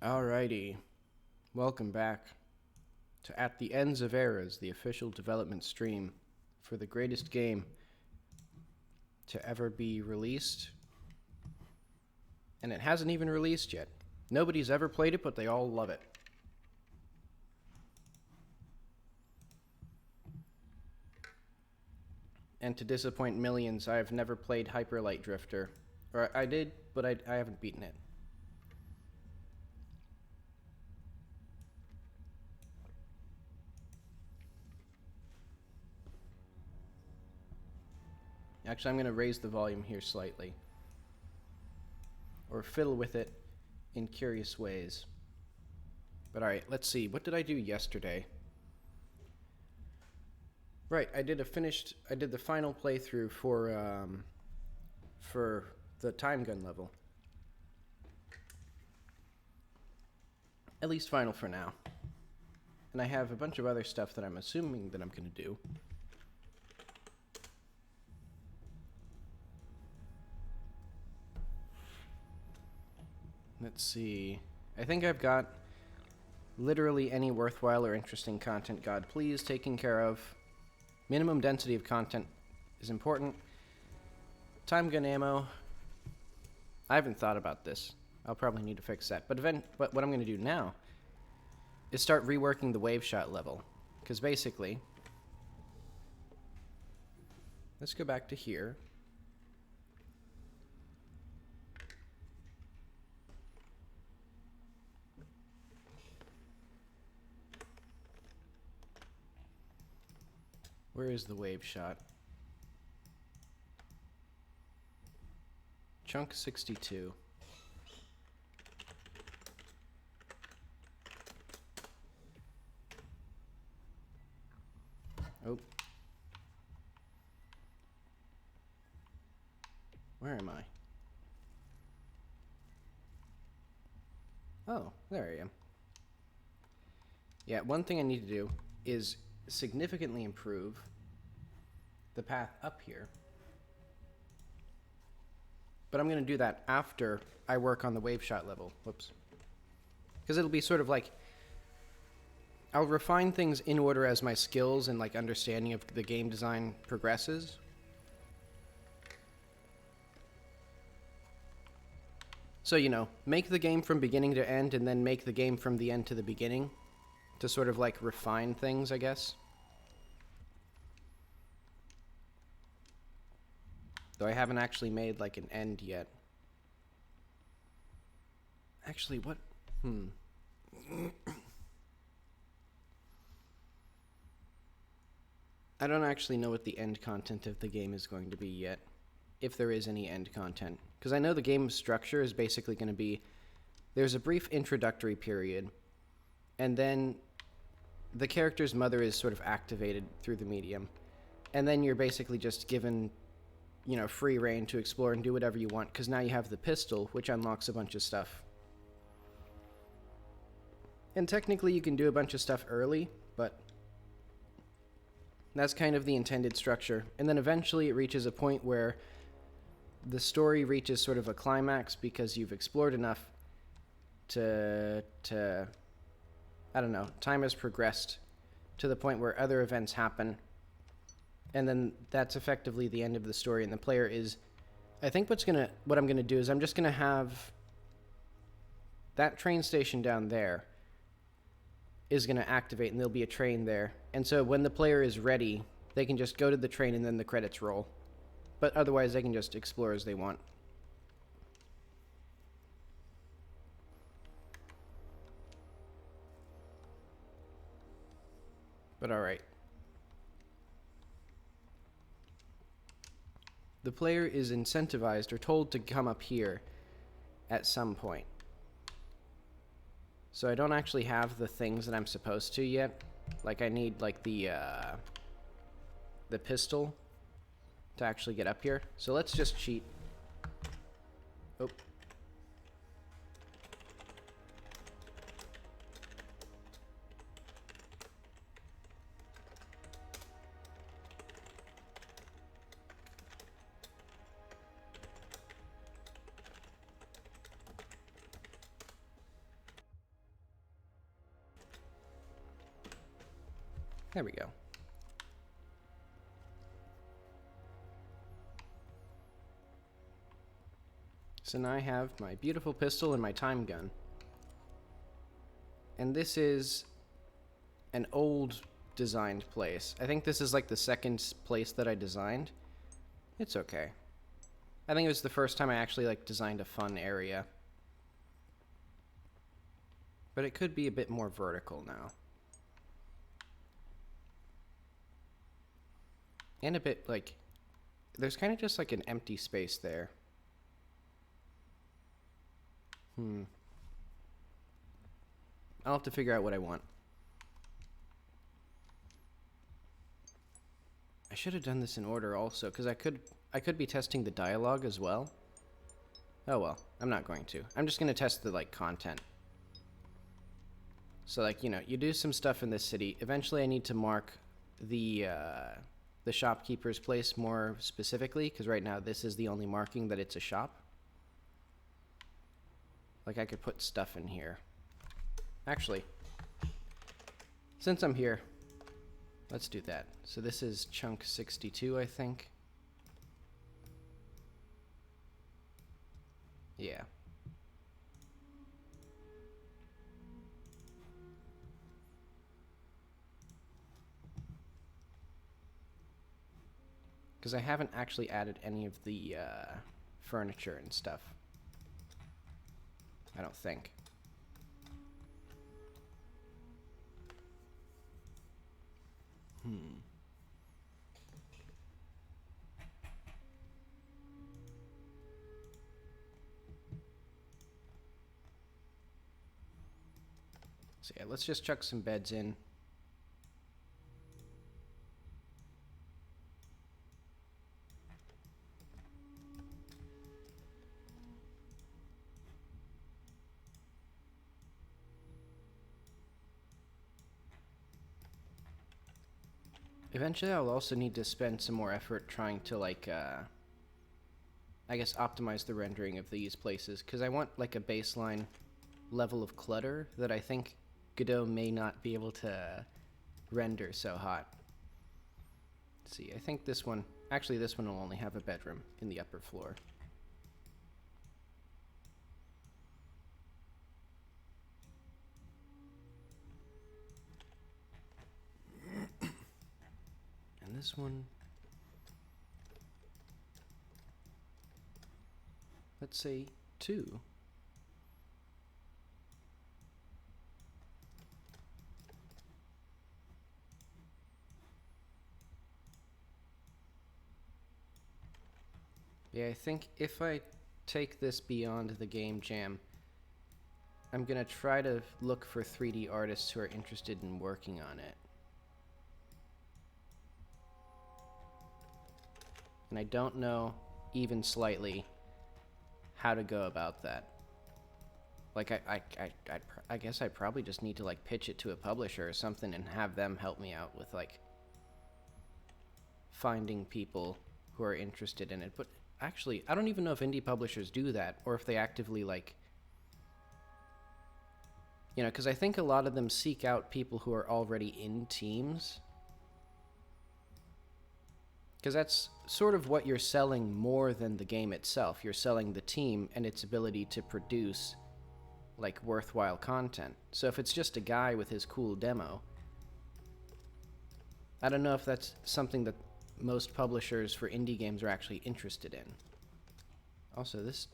Alrighty, welcome back to At the Ends of Eras, the official development stream for the greatest game to ever be released. And it hasn't even released yet. Nobody's ever played it, but they all love it. And to disappoint millions, I have never played Hyper Light Drifter. Or I did, but I haven't beaten it. Actually, I'm going to raise the volume here slightly. Or fiddle with it in curious ways. But alright, let's see. What did I do yesterday? Right, I did the final playthrough for the time gun level. At least final for now. And I have a bunch of other stuff that I'm assuming that I'm going to do. Let's see. I think I've got literally any worthwhile or interesting content God please taken care of. Minimum density of content is important. Time gun ammo. I haven't thought about this. I'll probably need to fix that. But what I'm going to do now is start reworking the wave shot level. Because basically, let's go back to here. Where is the wave shot? Chunk 62. Oh. Where am I? Oh, there I am. Yeah, one thing I need to do is significantly improve the path up here. But I'm going to do that after I work on the wave shot level. Whoops. Because it'll be sort of like, I'll refine things in order as my skills and like understanding of the game design progresses. So, you know, make the game from beginning to end and then make the game from the end to the beginning to sort of like refine things, I guess. Though I haven't actually made like an end yet. Actually, what? I don't actually know what the end content of the game is going to be yet. If there is any end content. Because I know the game structure is basically going to be, there's a brief introductory period, and then the character's mother is sort of activated through the medium. And then you're basically just given, you know, free reign to explore and do whatever you want, because now you have the pistol, which unlocks a bunch of stuff. And technically you can do a bunch of stuff early, but that's kind of the intended structure. And then eventually it reaches a point where the story reaches sort of a climax because you've explored enough to I don't know, time has progressed to the point where other events happen. And then that's effectively the end of the story, and the player is, I think what I'm gonna do is I'm just gonna have that train station down there is gonna activate, and there'll be a train there. And so when the player is ready, they can just go to the train and then the credits roll. But otherwise they can just explore as they want. But alright. The player is incentivized or told to come up here at some point. So I don't actually have the things that I'm supposed to yet. Like I need like the pistol to actually get up here. So let's just cheat. Oh. There we go. So now I have my beautiful pistol and my time gun. And this is an old designed place. I think this is like the second place that I designed. It's okay. I think it was the first time I actually like designed a fun area. But it could be a bit more vertical now. And a bit like, there's kind of just like an empty space there. I'll have to figure out what I want. I should have done this in order also, because I could be testing the dialogue as well. Oh well, I'm not going to. I'm just going to test the like content. So like, you know, you do some stuff in this city. Eventually I need to mark the shopkeeper's place more specifically, because right now this is the only marking that it's a shop. Like I could put stuff in here. Actually, since I'm here, let's do that. So this is chunk 62, I think. Yeah. Because I haven't actually added any of the furniture and stuff. I don't think. So yeah, let's just chuck some beds in. Eventually I'll also need to spend some more effort trying to like, I guess optimize the rendering of these places, because I want like a baseline level of clutter that I think Godot may not be able to render so hot. Let's see, I think this one, actually this one will only have a bedroom in the upper floor. And this one, let's say 2. Yeah, I think if I take this beyond the game jam, I'm gonna try to look for 3D artists who are interested in working on it. And I don't know, even slightly, how to go about that. Like, I guess I probably just need to, like, pitch it to a publisher or something and have them help me out with, like, finding people who are interested in it. But actually, I don't even know if indie publishers do that, or if they actively, like, you know, because I think a lot of them seek out people who are already in teams. Because that's sort of what you're selling more than the game itself. You're selling the team and its ability to produce, like, worthwhile content. So if it's just a guy with his cool demo, I don't know if that's something that most publishers for indie games are actually interested in. Also, this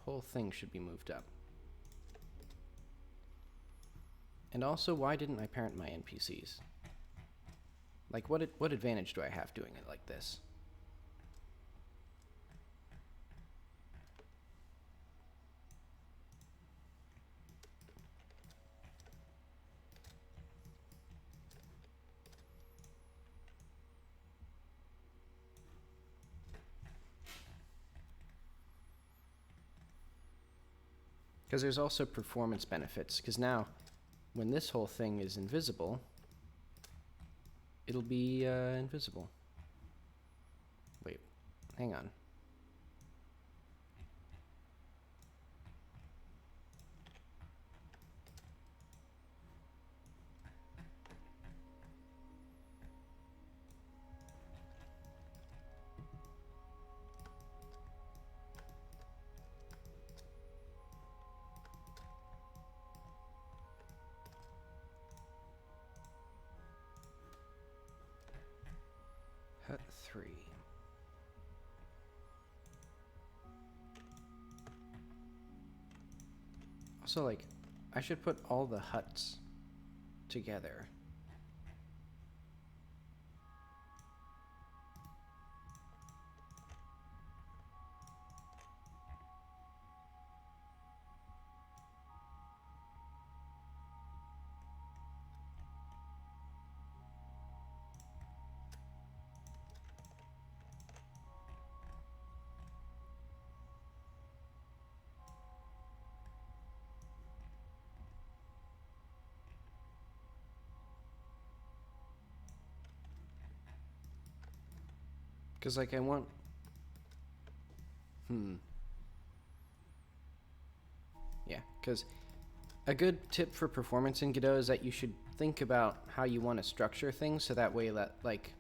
whole thing should be moved up. And also, why didn't I parent my NPCs? Like, what advantage do I have doing it like this? Because there's also performance benefits, because now, when this whole thing is invisible, it'll be invisible. Wait, hang on. 3. Also, like, I should put all the huts together. Because, like, I want... Yeah, because a good tip for performance in Godot is that you should think about how you want to structure things so that way that, like,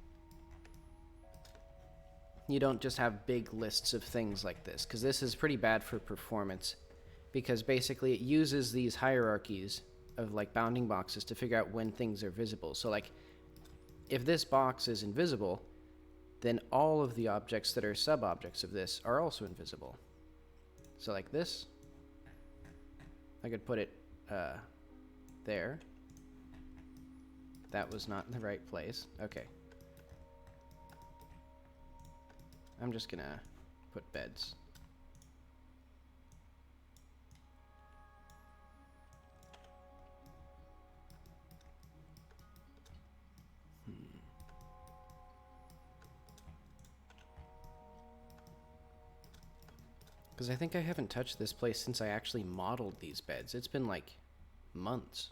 you don't just have big lists of things like this, because this is pretty bad for performance, because basically it uses these hierarchies of, like, bounding boxes to figure out when things are visible. So, like, if this box is invisible, then all of the objects that are sub-objects of this are also invisible. So, like this, I could put it there. That was not in the right place. Okay. I'm just gonna put beds. Because I think I haven't touched this place since I actually modeled these beds. It's been like months.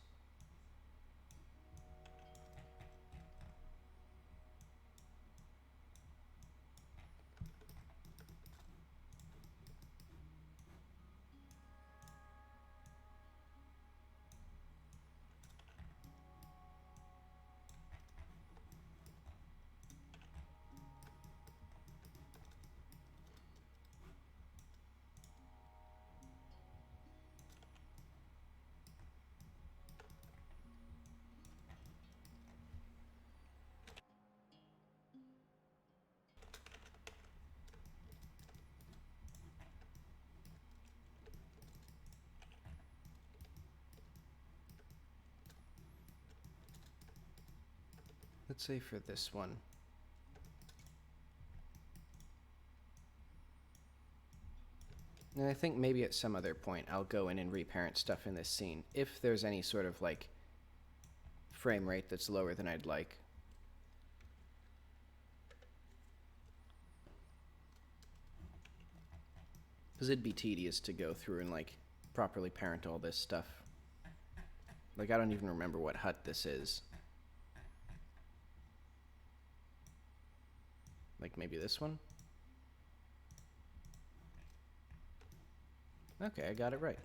Let's say for this one. And I think maybe at some other point I'll go in and reparent stuff in this scene if there's any sort of like frame rate that's lower than I'd like. Because it'd be tedious to go through and like properly parent all this stuff. Like I don't even remember what hut this is. Like maybe this one? Okay, I got it right.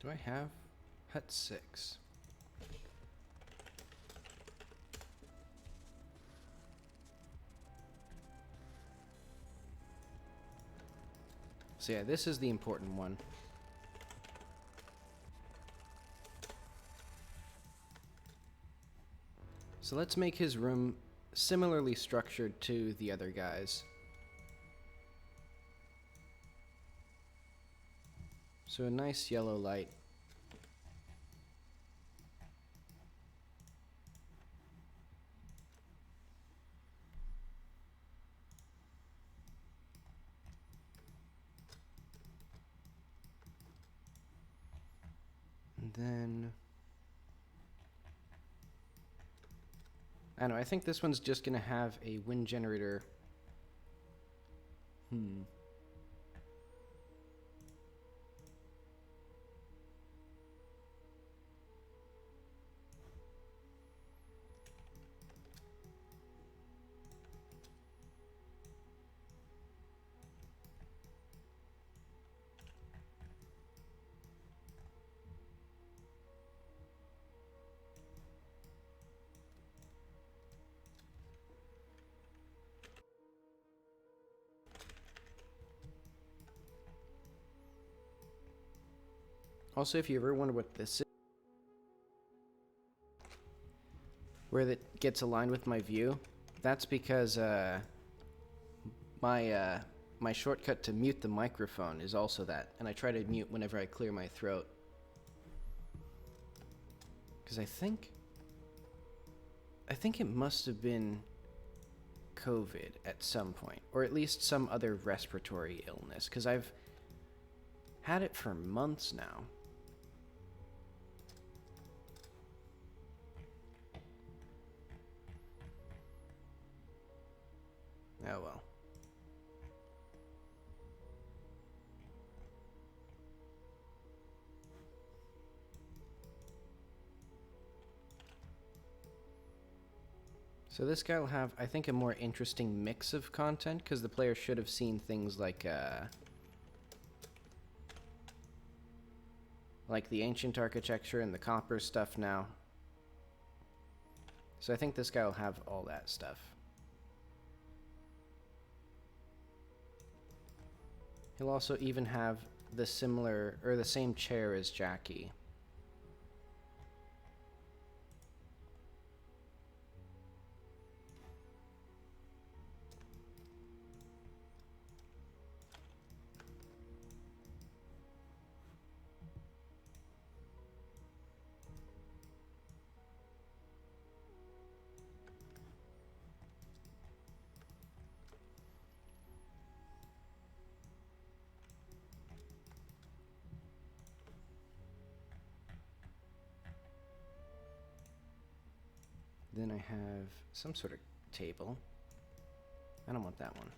Do I have hut 6? So yeah, this is the important one. So let's make his room similarly structured to the other guys. So a nice yellow light. And then... I don't know, I think this one's just gonna have a wind generator. Also, if you ever wonder what this is, where that gets aligned with my view, that's because my shortcut to mute the microphone is also that, and I try to mute whenever I clear my throat. Because I think it must have been COVID at some point, or at least some other respiratory illness, because I've had it for months now. Oh well. So this guy will have, I think, a more interesting mix of content, because the player should have seen things like the ancient architecture and the copper stuff now. So I think this guy will have all that stuff. He'll also even have the similar, or the same chair as Jackie. Then I have some sort of table. I don't want that one.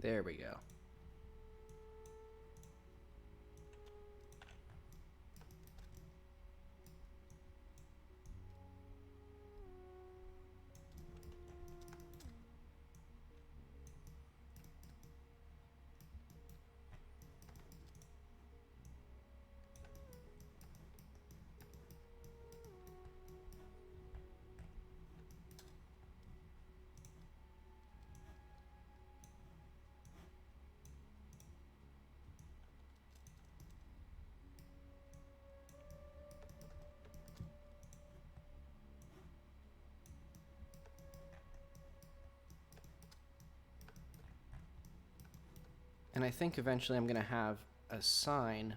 There we go. And I think eventually I'm going to have a sign,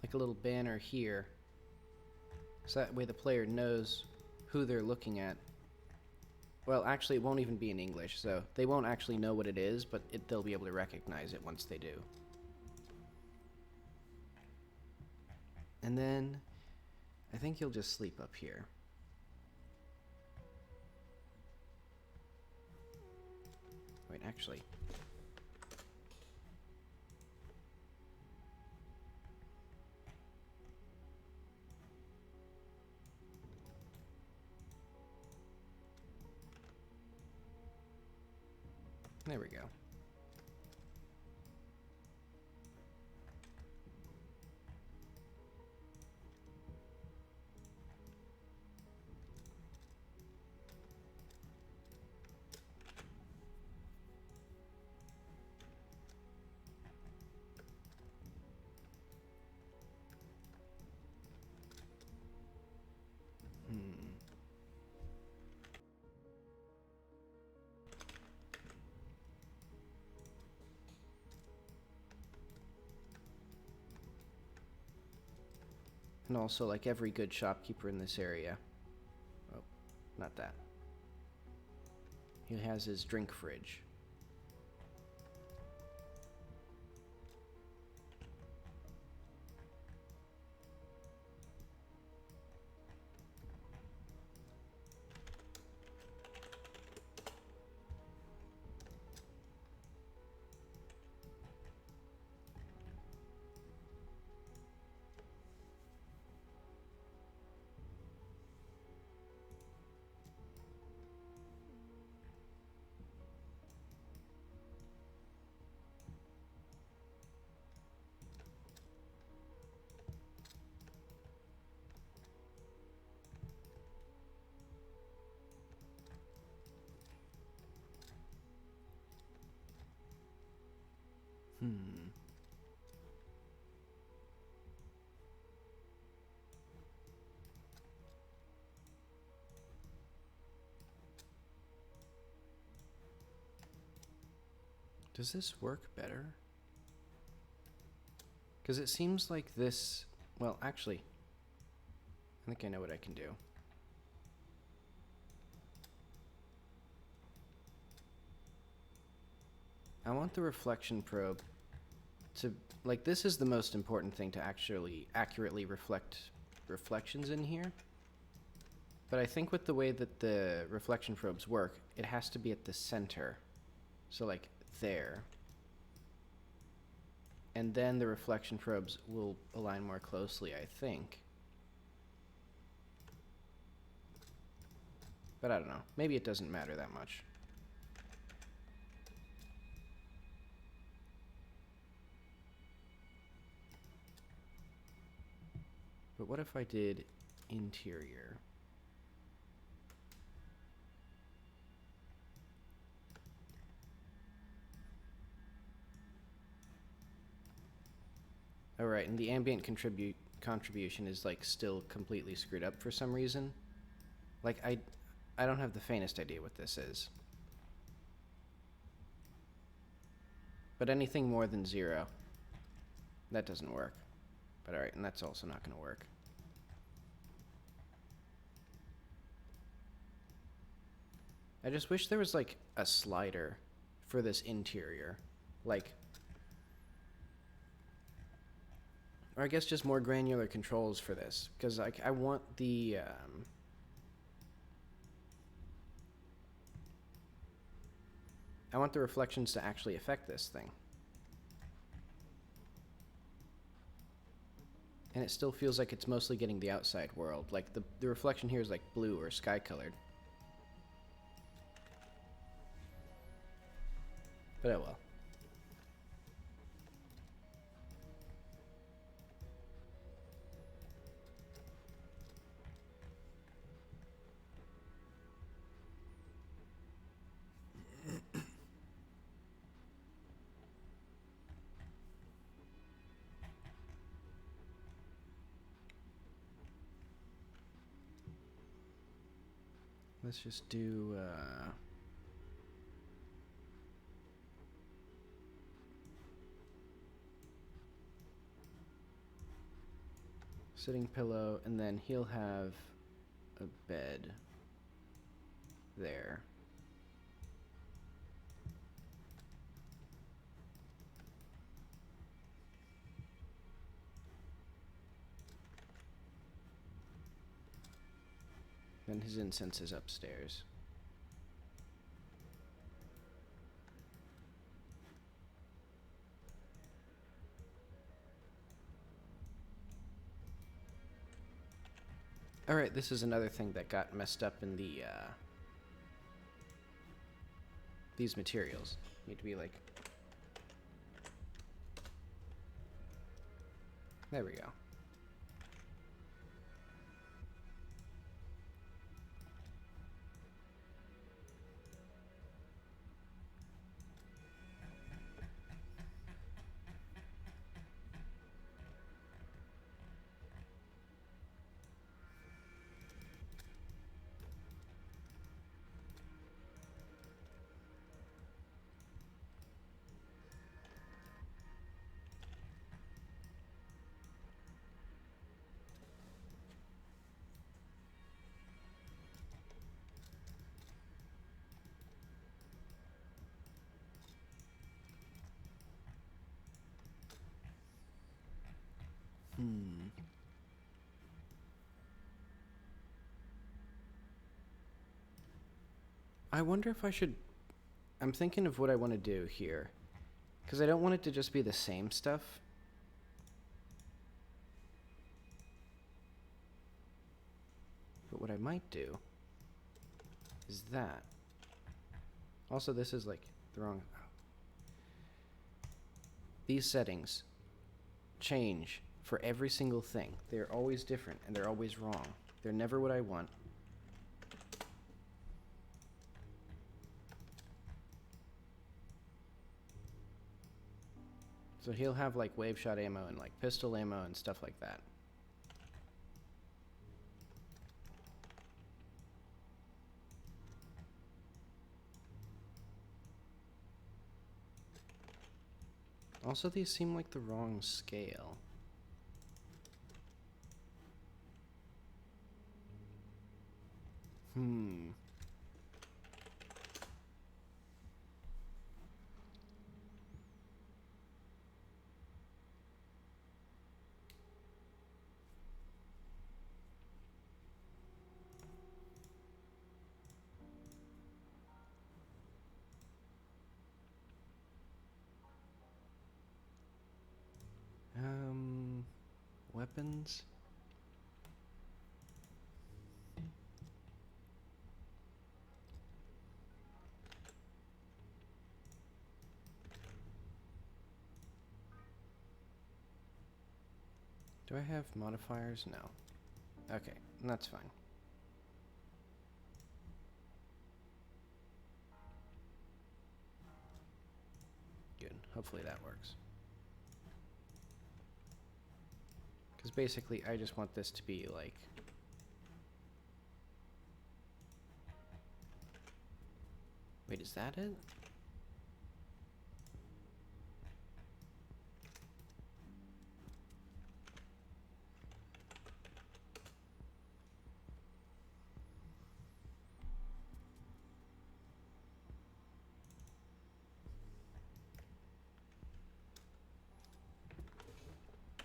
like a little banner here, so that way the player knows who they're looking at. Well, actually, it won't even be in English, so they won't actually know what it is, but they'll be able to recognize it once they do. And then I think he'll just sleep up here. Wait, actually. There we go. And also, like every good shopkeeper in this area. Oh, not that. He has his drink fridge. Hmm. Does this work better? Because it seems like this... Well, actually, I think I know what I can do. I want the reflection probe to... Like, this is the most important thing to actually accurately reflect reflections in here. But I think with the way that the reflection probes work, it has to be at the center. So, like, there. And then the reflection probes will align more closely, I think. But I don't know. Maybe it doesn't matter that much. But what if I did interior? Oh, right, and the ambient contribution is like still completely screwed up for some reason. Like I don't have the faintest idea what this is. But anything more than 0, that doesn't work. But alright, and that's also not going to work. I just wish there was like a slider for this interior. Like, or I guess just more granular controls for this. Because I want the... I want the reflections to actually affect this thing. And it still feels like it's mostly getting the outside world. Like, the reflection here is like blue or sky-colored. But oh well. Let's just do, sitting pillow, and then he'll have a bed there. Then his incense is upstairs. Alright, this is another thing that got messed up in the, these materials. Need to be like... There we go. I wonder if I should... I'm thinking of what I want to do here. Because I don't want it to just be the same stuff. But what I might do is that. Also, this is like the wrong... These settings change for every single thing. They're always different and they're always wrong. They're never what I want. So he'll have like wave shot ammo and like pistol ammo and stuff like that. Also, these seem like the wrong scale. Weapons. Do I have modifiers? No. Okay, that's fine. Good. Hopefully that works. Because basically, I just want this to be like... Wait, is that it?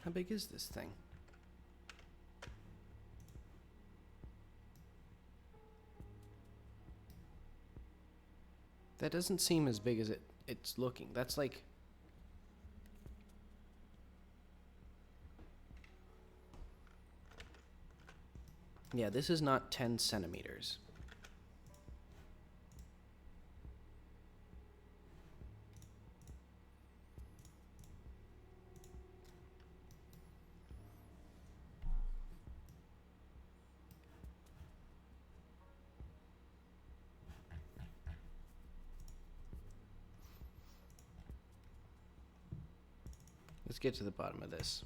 How big is this thing? That doesn't seem as big as it's looking. That's like... Yeah, this is not 10 centimeters. Let's get to the bottom of this.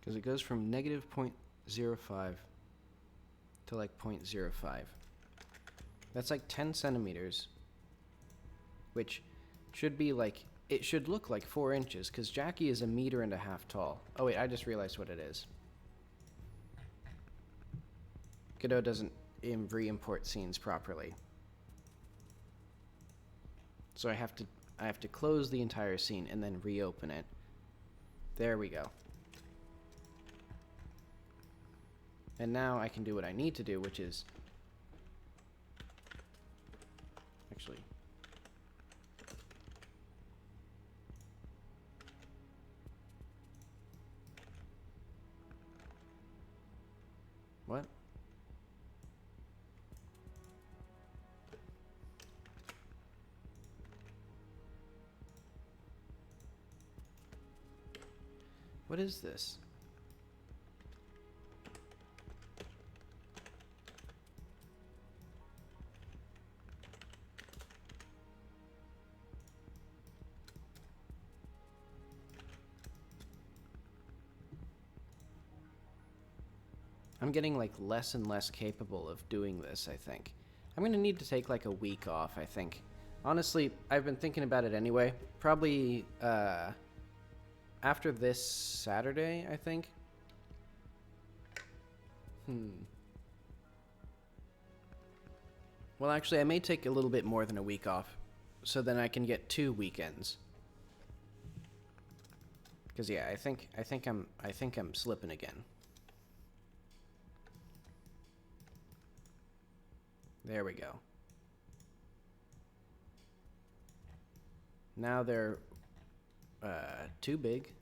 Because it goes from negative 0.05 to like 0.05. That's like 10 centimeters, which should be like, it should look like 4 inches, because Jackie is 1.5 meters tall. Oh wait, I just realized what it is. Godot doesn't re-import scenes properly. So I have to close the entire scene and then reopen it. There we go. And now I can do what I need to do, which is... Actually... What? What is this? I'm getting like less and less capable of doing this, I think. I'm gonna need to take like a week off, I think. Honestly, I've been thinking about it anyway. Probably after this Saturday, I think. Well, actually, I may take a little bit more than a week off, so then I can get 2 weekends. Because yeah, I think I'm slipping again. There we go. Now they're too big.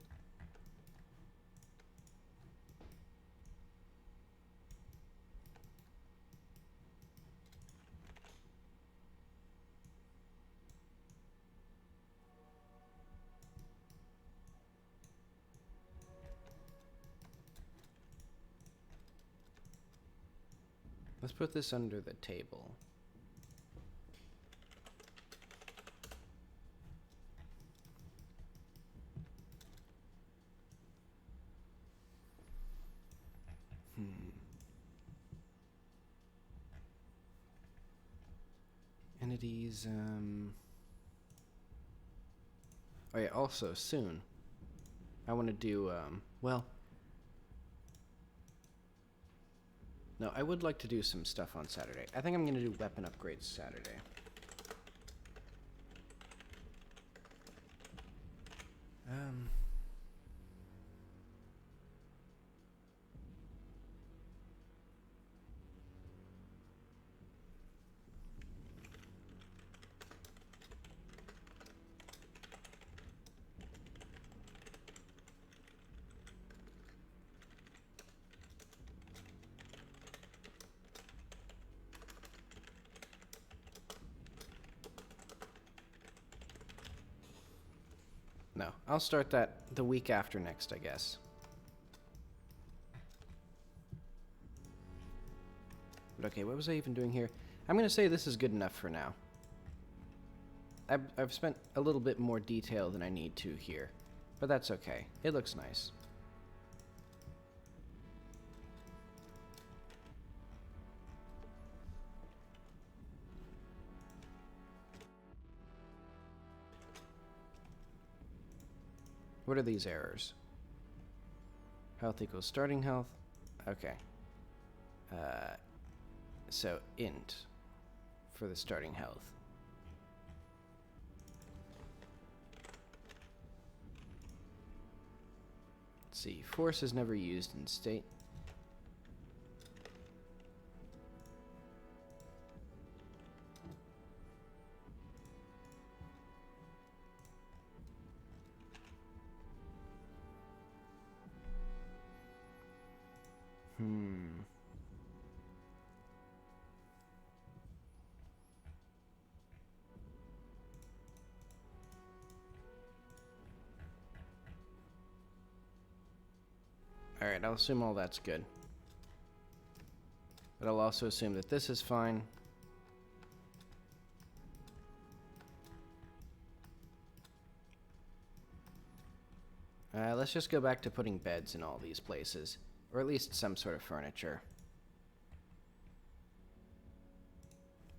Let's put this under the table. Entities, oh yeah, also, soon. I want to do, well... No, I would like to do some stuff on Saturday. I think I'm going to do weapon upgrades Saturday. No, I'll start that the week after next, I guess. But okay, what was I even doing here? I'm going to say this is good enough for now. I've spent a little bit more detail than I need to here, but that's okay. It looks nice. What are these errors? Health equals starting health. Okay. So int for the starting health. Let's see. Force is never used in state. Alright, I'll assume all that's good. But I'll also assume that this is fine. Let's just go back to putting beds in all these places. Or at least some sort of furniture.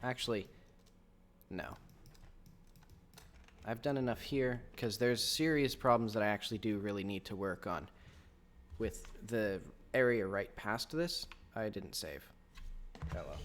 Actually, no. I've done enough here, because there's serious problems that I actually do really need to work on. With the area right past this, I didn't save. Hello.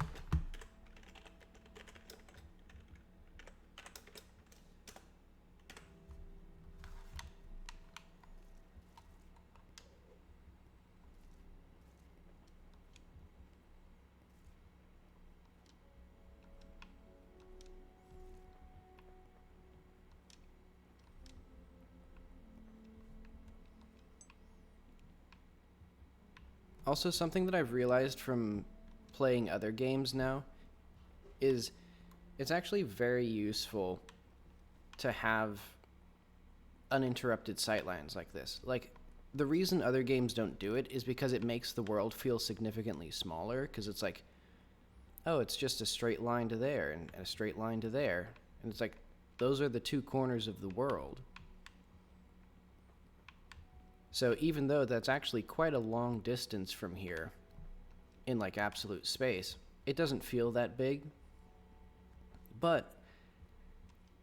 Also, something that I've realized from playing other games now is it's actually very useful to have uninterrupted sightlines like this. Like, the reason other games don't do it is because it makes the world feel significantly smaller, because it's like, oh, it's just a straight line to there and a straight line to there. And it's like, those are the two corners of the world. So even though that's actually quite a long distance from here, in like absolute space, it doesn't feel that big. But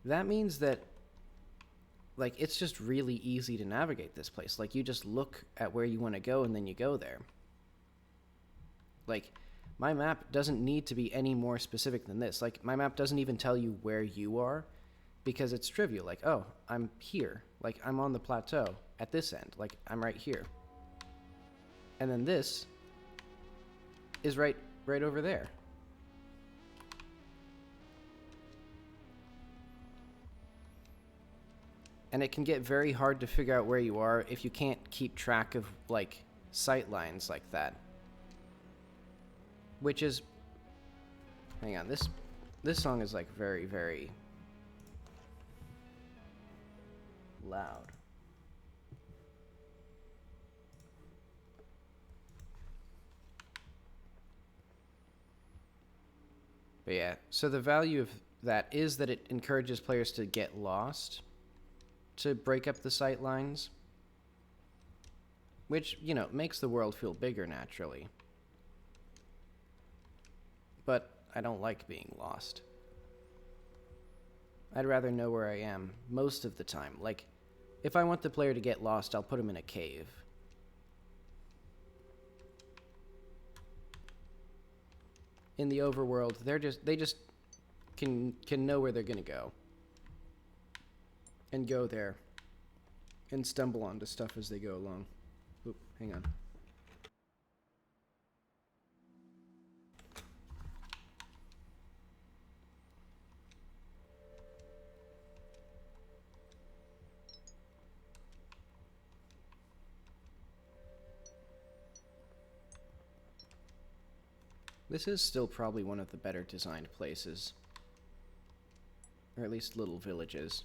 that means that like it's just really easy to navigate this place. Like you just look at where you want to go and then you go there. Like my map doesn't need to be any more specific than this. Like my map doesn't even tell you where you are because it's trivial. Like, oh, I'm here. Like I'm on the plateau at this end. Like I'm right here. And then this is right over there. And it can get very hard to figure out where you are if you can't keep track of like sight lines like that. Which is, hang on, this song is like very, very loud. But yeah, so the value of that is that it encourages players to get lost, to break up the sight lines, which, you know, makes the world feel bigger naturally. But I don't like being lost. I'd rather know where I am most of the time. Like, if I want the player to get lost, I'll put him in a cave. In the overworld, they just can know where they're gonna go. And go there. And stumble onto stuff as they go along. Oop, hang on. This is still probably one of the better designed places. Or at least little villages.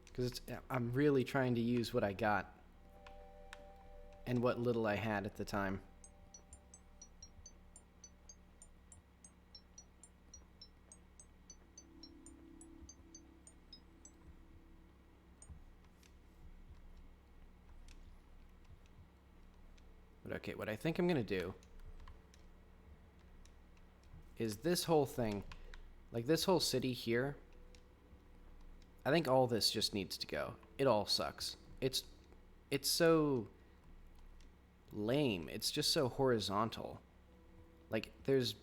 Because I'm really trying to use what I got. And what little I had at the time. But okay, what I think I'm gonna do is this whole thing, like this whole city here, I think all this just needs to go. It all sucks. It's so lame. It's just so horizontal. Like there's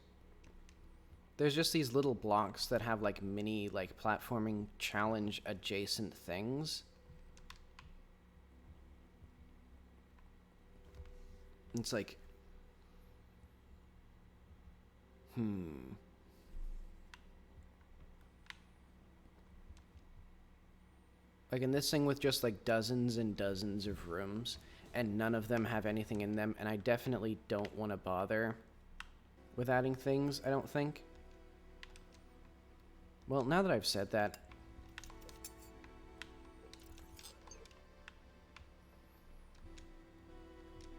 just these little blocks that have like mini like platforming challenge adjacent things. It's like, like in this thing with just like dozens and dozens of rooms, and none of them have anything in them, and I definitely don't want to bother with adding things, I don't think. Well, now that I've said that,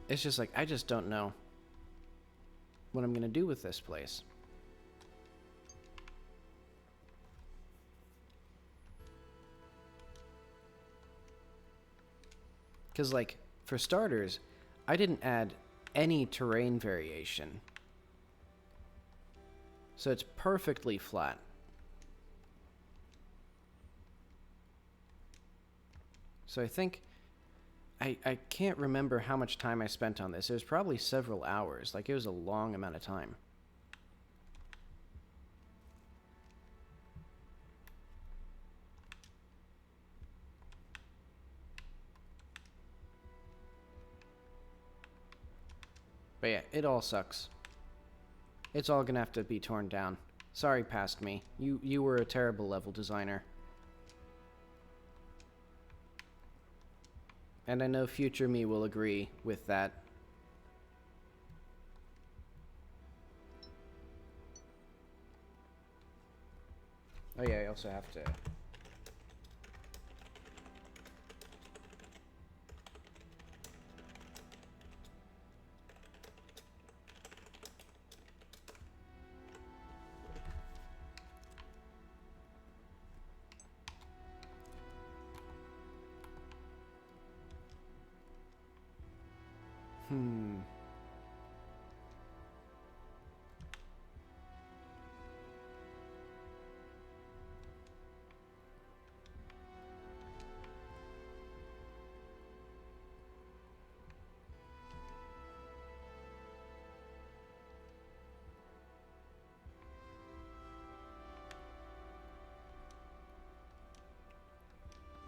it's just like, I just don't know what I'm gonna do with this place. Because, like, for starters, I didn't add any terrain variation. So it's perfectly flat. So I think... I can't remember how much time I spent on this. It was probably several hours. Like, it was a long amount of time. But yeah, it all sucks. It's all gonna have to be torn down. Sorry, past me. You were a terrible level designer. And I know future me will agree with that. Oh yeah, I also have to...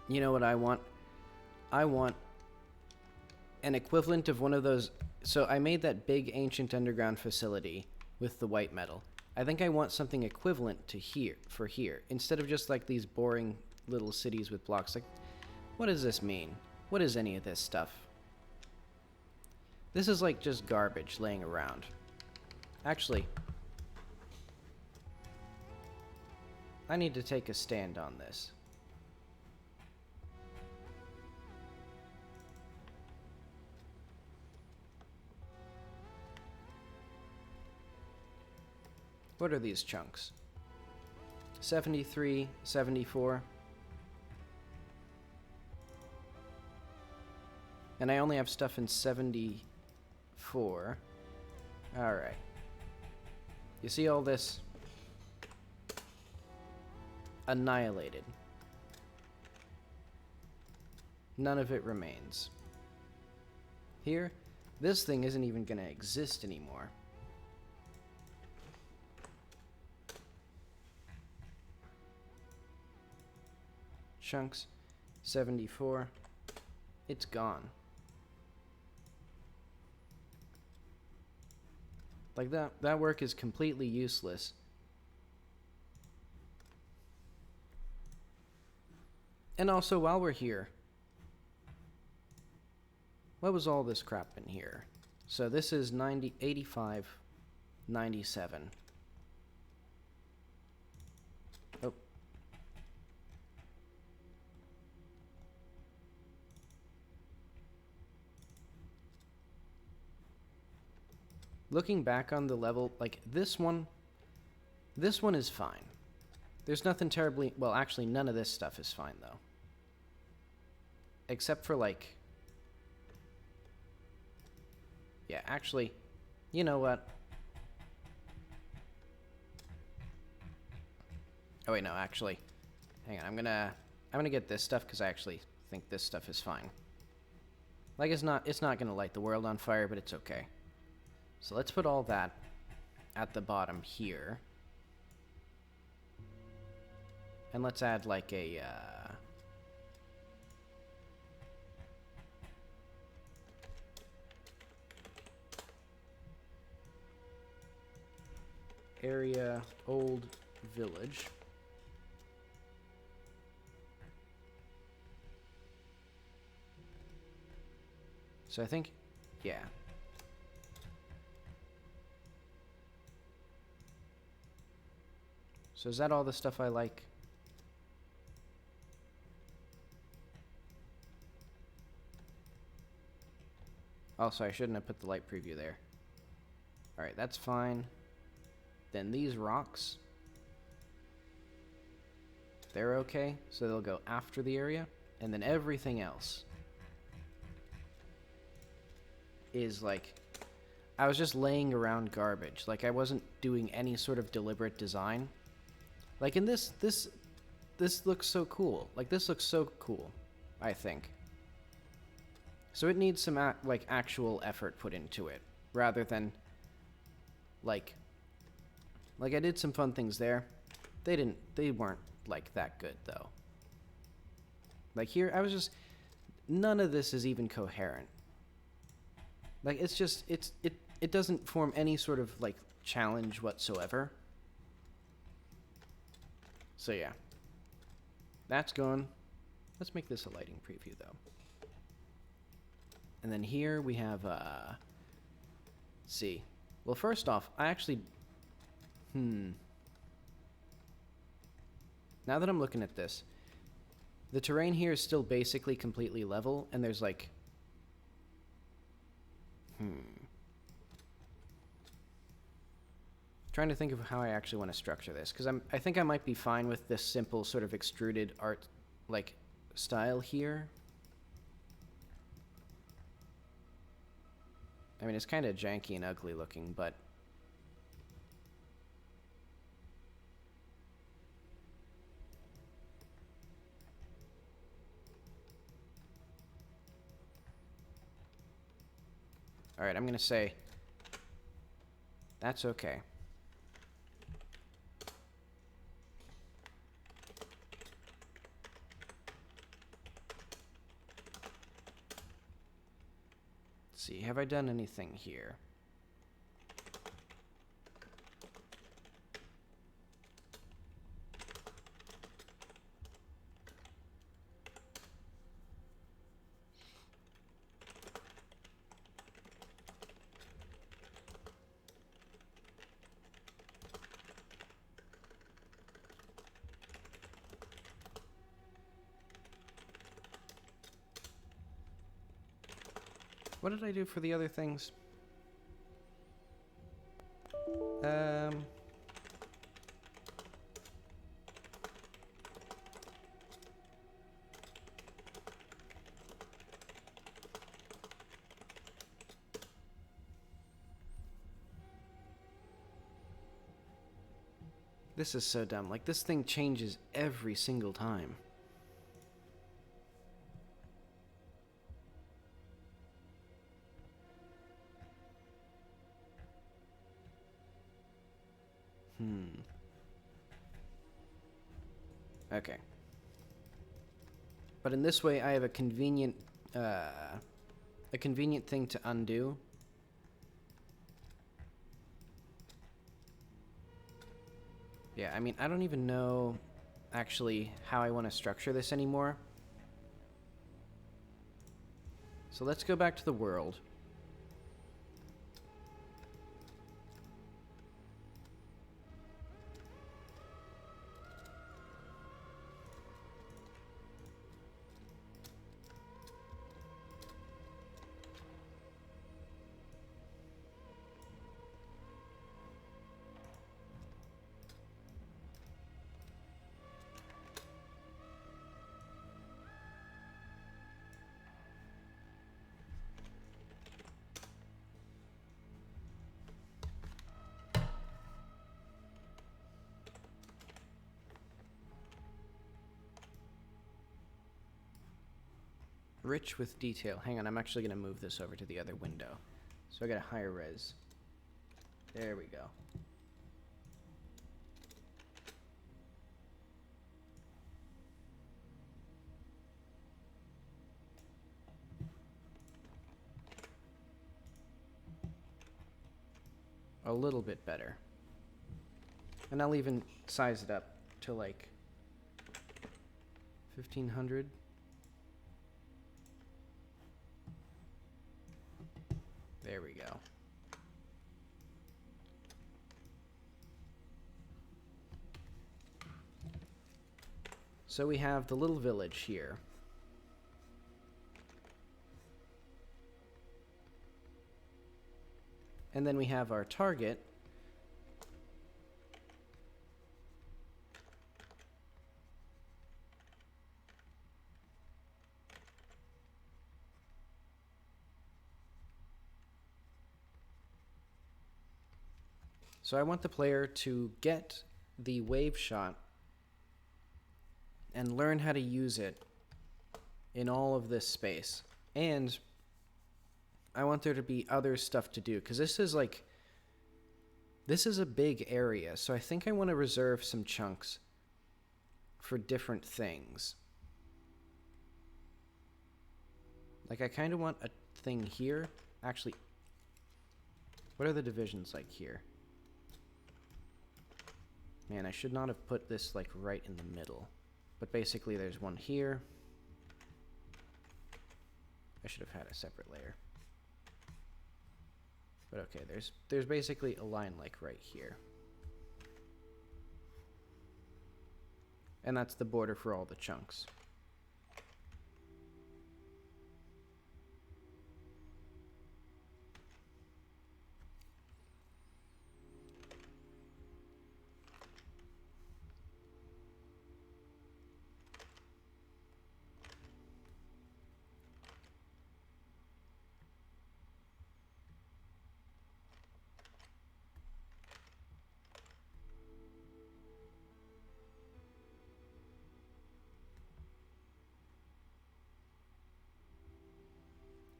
You know what I want? I want an equivalent of one of those... So I made that big ancient underground facility with the white metal. I think I want something equivalent to here, for here. Instead of just like these boring little cities with blocks. Like, what does this mean? What is any of this stuff? This is like just garbage laying around. Actually, I need to take a stand on this. What are these chunks? 73, 74. And I only have stuff in 74. Alright. You see all this? Annihilated. None of it remains. Here, this thing isn't even going to exist anymore. Chunks, 74. It's gone. Like that work is completely useless. And also, while we're here, what was all this crap in here? So this is 90, 85, 97. Oh. Looking back on the level, like this one is fine. There's nothing terribly, well, actually none of this stuff is fine though. Except for like, yeah, actually, you know what? Oh wait, no, actually, hang on, I'm gonna get this stuff because I actually think this stuff is fine. Like it's not gonna light the world on fire, but it's okay. So let's put all that at the bottom here. And let's add like a, area old village. So I think, yeah. So is that all the stuff I like? Also, I shouldn't have put the light preview there. Alright, that's fine. Then these rocks, they're okay, so they'll go after the area. And then everything else is like, I was just laying around garbage. Like I wasn't doing any sort of deliberate design. Like in this looks so cool. Like this looks so cool, I think. So it needs some like actual effort put into it, rather than like I did some fun things there. They weren't like that good though. Like here, I was just, none of this is even coherent. Like it's just, it doesn't form any sort of like challenge whatsoever. So yeah, that's gone. Let's make this a lighting preview though. And then here we have, let's see. Well, first off, I actually, now that I'm looking at this, the terrain here is still basically completely level, and there's like, trying to think of how I actually want to structure this, because I think I might be fine with this simple sort of extruded art like style here. I mean, it's kind of janky and ugly looking, but all right, I'm going to say that's okay. Let's see, have I done anything here? What did I do for the other things? This is so dumb. Like, this thing changes every single time. Okay. But in this way, I have a convenient thing to undo. Yeah, I mean, I don't even know actually how I want to structure this anymore. So let's go back to the world. Rich with detail. Hang on, I'm actually going to move this over to the other window. So I got a higher res. There we go. A little bit better. And I'll even size it up to like 1500. There we go. So we have the little village here. And then we have our target. So I want the player to get the wave shot and learn how to use it in all of this space. And I want there to be other stuff to do, because this is a big area. So I think I want to reserve some chunks for different things. Like, I kind of want a thing here. Actually, what are the divisions like here? Man, I should not have put this like right in the middle. But basically there's one here. I should have had a separate layer. But okay, there's basically a line like right here. And that's the border for all the chunks.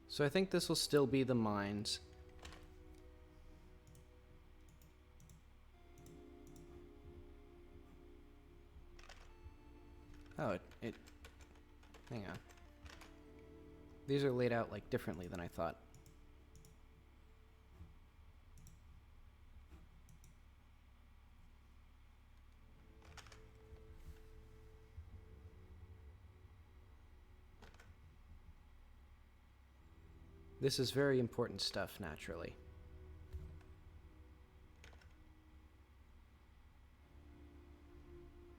So I think this will still be the mines. Oh, hang on. These are laid out like differently than I thought. This is very important stuff, naturally.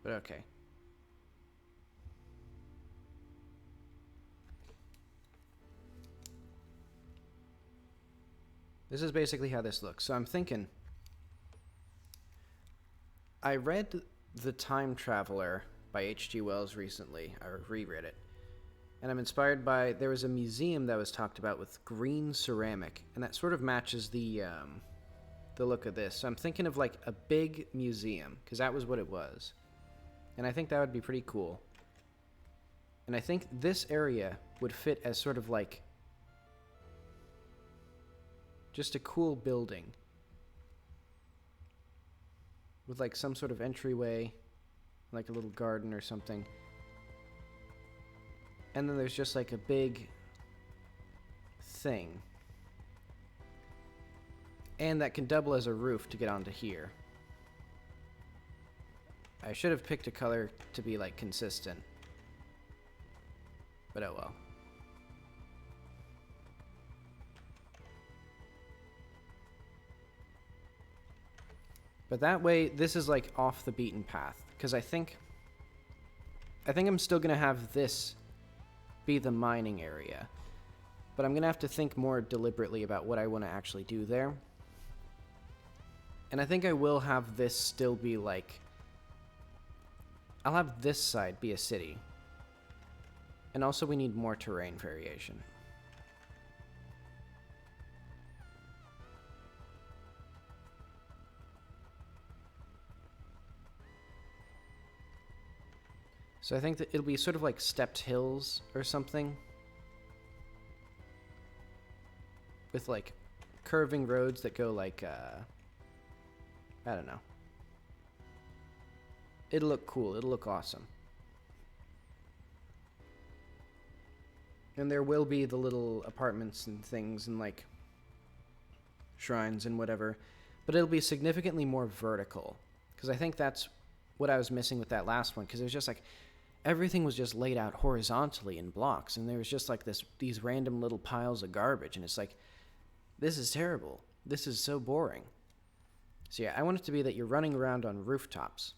But okay. This is basically how this looks. So I'm thinking, I read The Time Traveler by H.G. Wells recently. I reread it. And I'm inspired by, there was a museum that was talked about with green ceramic, and that sort of matches the the look of this. So I'm thinking of like a big museum, because that was what it was. And I think that would be pretty cool. And I think this area would fit as sort of like just a cool building with like some sort of entryway, like a little garden or something. And then there's just like a big thing. And that can double as a roof to get onto here. I should have picked a color to be like consistent. But oh well. But that way, this is like off the beaten path. Because I think I'm still going to have this be the mining area. But I'm going to have to think more deliberately about what I want to actually do there. And I think I will have this still be like... I'll have this side be a city. And also we need more terrain variation. So I think that it'll be sort of like stepped hills or something. With like curving roads that go like, I don't know. It'll look cool. It'll look awesome. And there will be the little apartments and things and like shrines and whatever. But it'll be significantly more vertical. Because I think that's what I was missing with that last one. Because it was just like... Everything was just laid out horizontally in blocks, and there was just like these random little piles of garbage, and it's like, this is terrible. This is so boring. So yeah, I want it to be that you're running around on rooftops.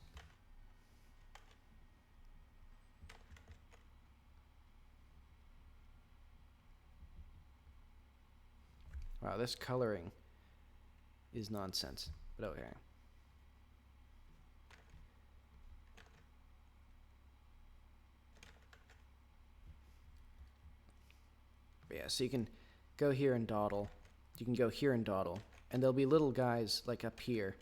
Wow, this coloring is nonsense, but okay. But yeah, so you can go here and dawdle. You can go here and dawdle. And there'll be little guys like up here.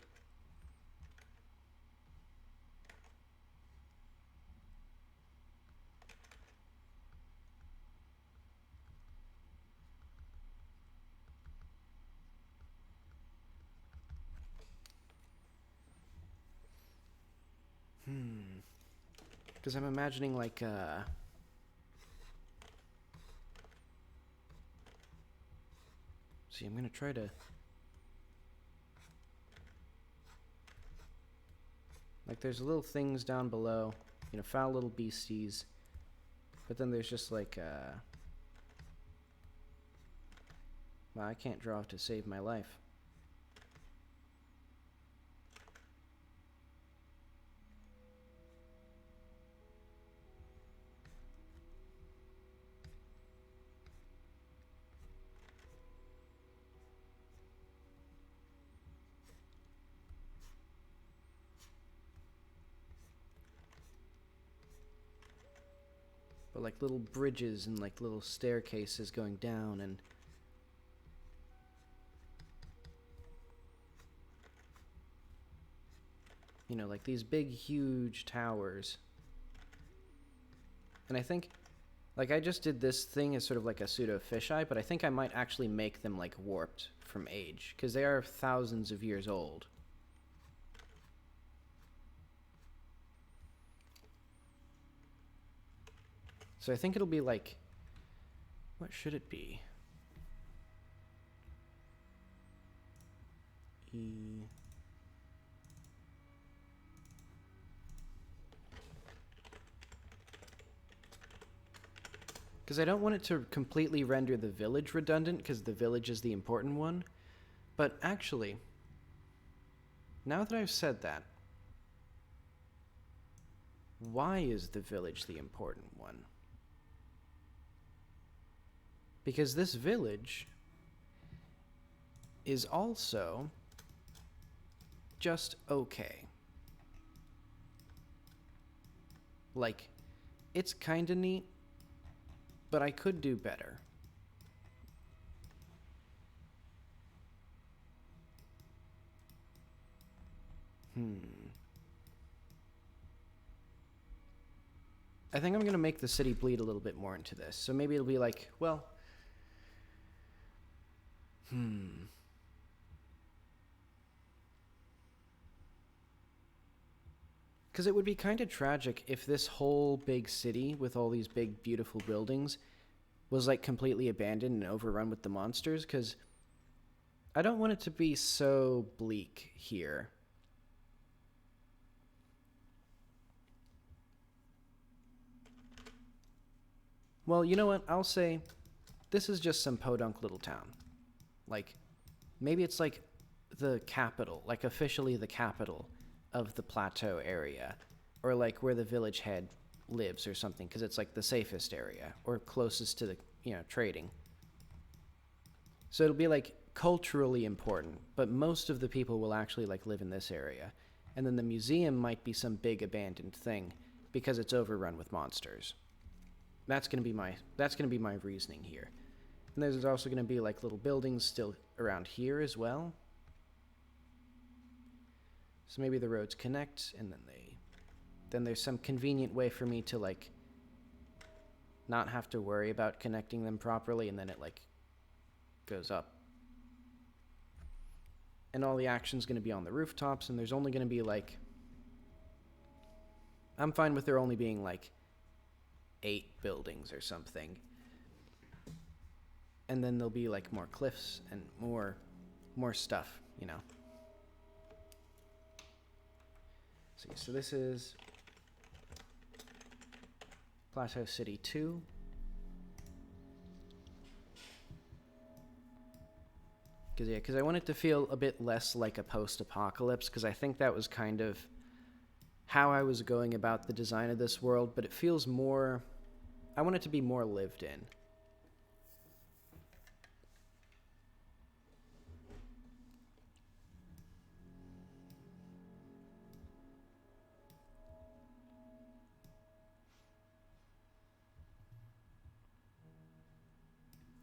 Because I'm imagining like see, I'm gonna try to like there's little things down below, you know, foul little beasties. But then there's just like well, I can't draw to save my life. But like little bridges and like little staircases going down and you know, like these big huge towers. And I think like I just did this thing as sort of like a pseudo fisheye, but I think I might actually make them like warped from age because they are thousands of years old. So I think it'll be like, what should it be? Because I don't want it to completely render the village redundant, because the village is the important one. But actually, now that I've said that, why is the village the important one? Because this village is also just okay. Like, it's kinda neat, but I could do better. I think I'm going to make the city bleed a little bit more into this. So maybe it'll be like, well... Because it would be kind of tragic if this whole big city with all these big, beautiful buildings was like completely abandoned and overrun with the monsters, because I don't want it to be so bleak here. Well, you know what? I'll say this is just some podunk little town. Like, maybe it's like the capital, like officially the capital of the plateau area, or like where the village head lives or something, because it's like the safest area or closest to the, trading. So it'll be like culturally important, but most of the people will actually like live in this area. And then the museum might be some big abandoned thing because it's overrun with monsters. That's going to be my reasoning here. And there's also going to be like little buildings still around here as well. So maybe the roads connect, and then there's some convenient way for me to like not have to worry about connecting them properly, and then it like goes up. And all the action's going to be on the rooftops, and there's only going to be like, I'm fine with there only being like 8 buildings or something. And then there'll be like more cliffs and more stuff, See, so this is Plateau City 2. Because I want it to feel a bit less like a post-apocalypse, because I think that was kind of how I was going about the design of this world, but it feels more... I want it to be more lived in.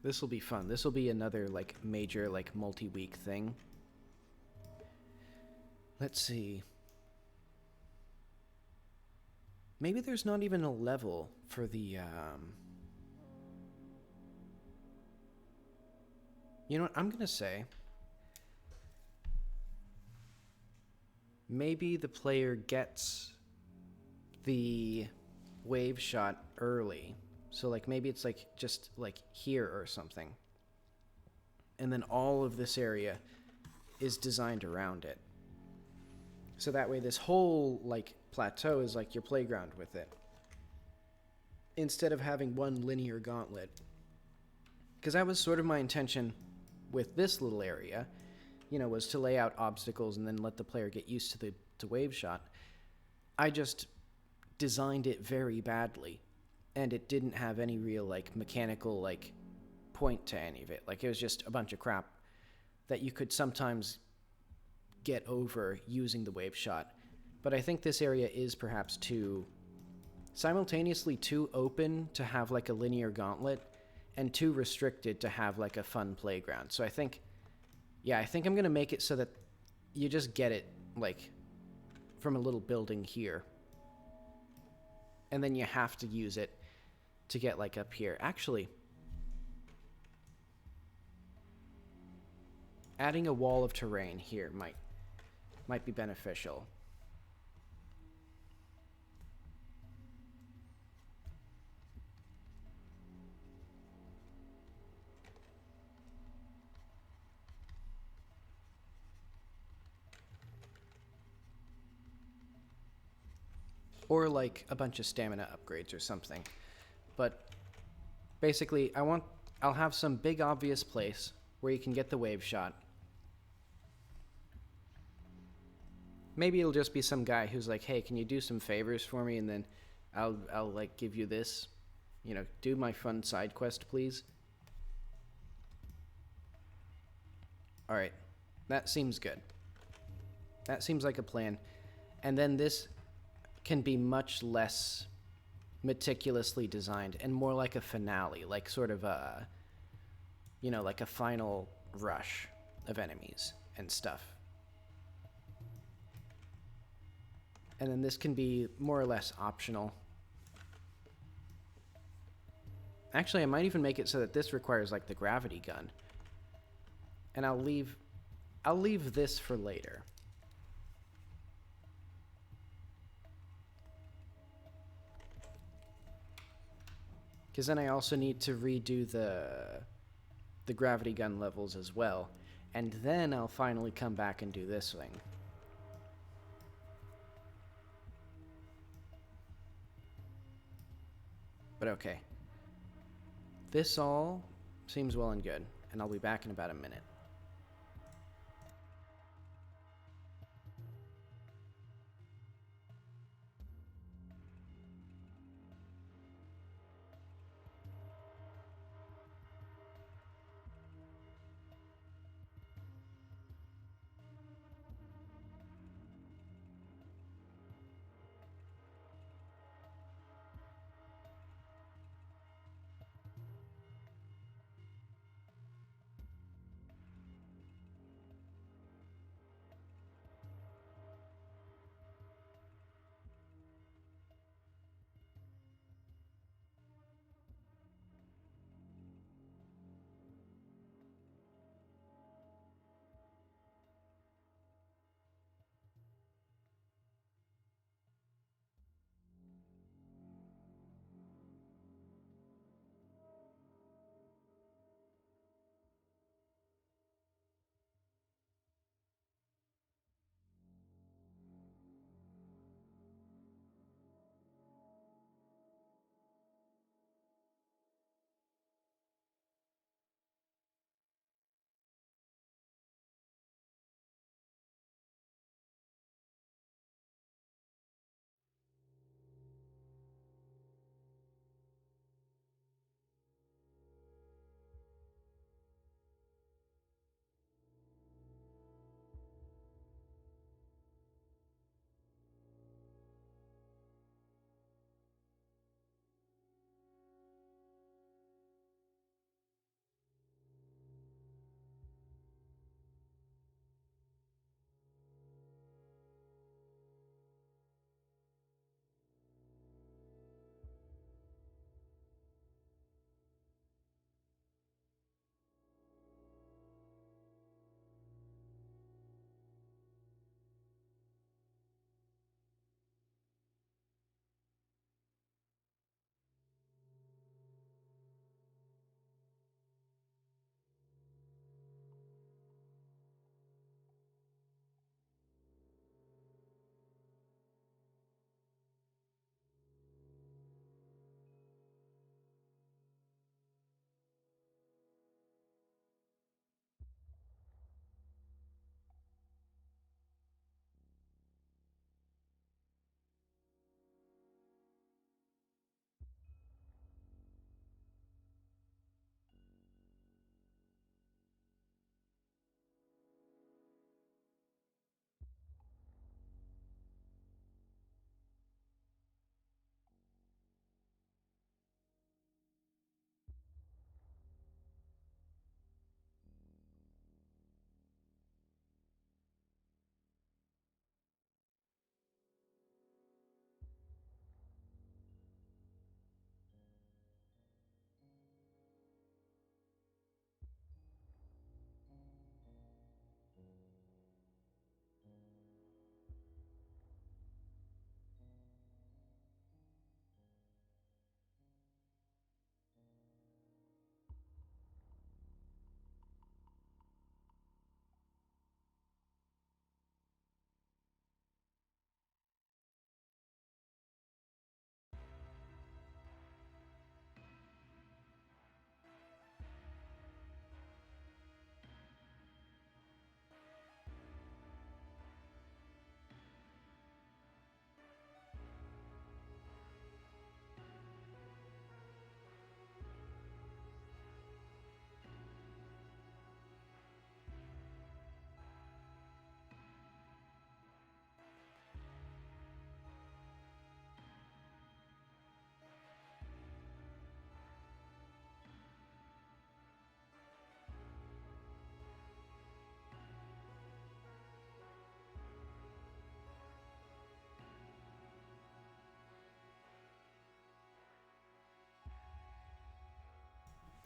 This will be fun. This will be another, like, major, like, multi-week thing. Let's see. Maybe there's not even a level for the, You know what? I'm gonna say... maybe the player gets the wave shot early. So, like, maybe it's, like, just, like, here or something. And then all of this area is designed around it. So that way this whole, like, plateau is, like, your playground with it. Instead of having one linear gauntlet. Because that was sort of my intention with this little area, was to lay out obstacles and then let the player get used to the wave shot. I just designed it very badly. And it didn't have any real, like, mechanical, like, point to any of it. Like, it was just a bunch of crap that you could sometimes get over using the wave shot. But I think this area is perhaps simultaneously too open to have, like, a linear gauntlet, and too restricted to have, like, a fun playground. So I think I'm going to make it so that you just get it, like, from a little building here. And then you have to use it to get, like, up here. Actually, adding a wall of terrain here might be beneficial. Or, like, a bunch of stamina upgrades or something. But basically, I'll have some big obvious place where you can get the wave shot. Maybe it'll just be some guy who's like, hey, can you do some favors for me? And then I'll like, give you this. Do my fun side quest, please. Alright. That seems good. That seems like a plan. And then this can be much less meticulously designed and more like a finale, like sort of a, like a final rush of enemies and stuff. And then this can be more or less optional. Actually, I might even make it so that this requires like the gravity gun. And I'll leave this for later. Because then I also need to redo the gravity gun levels as well. And then I'll finally come back and do this thing. But okay. This all seems well and good, and I'll be back in about a minute.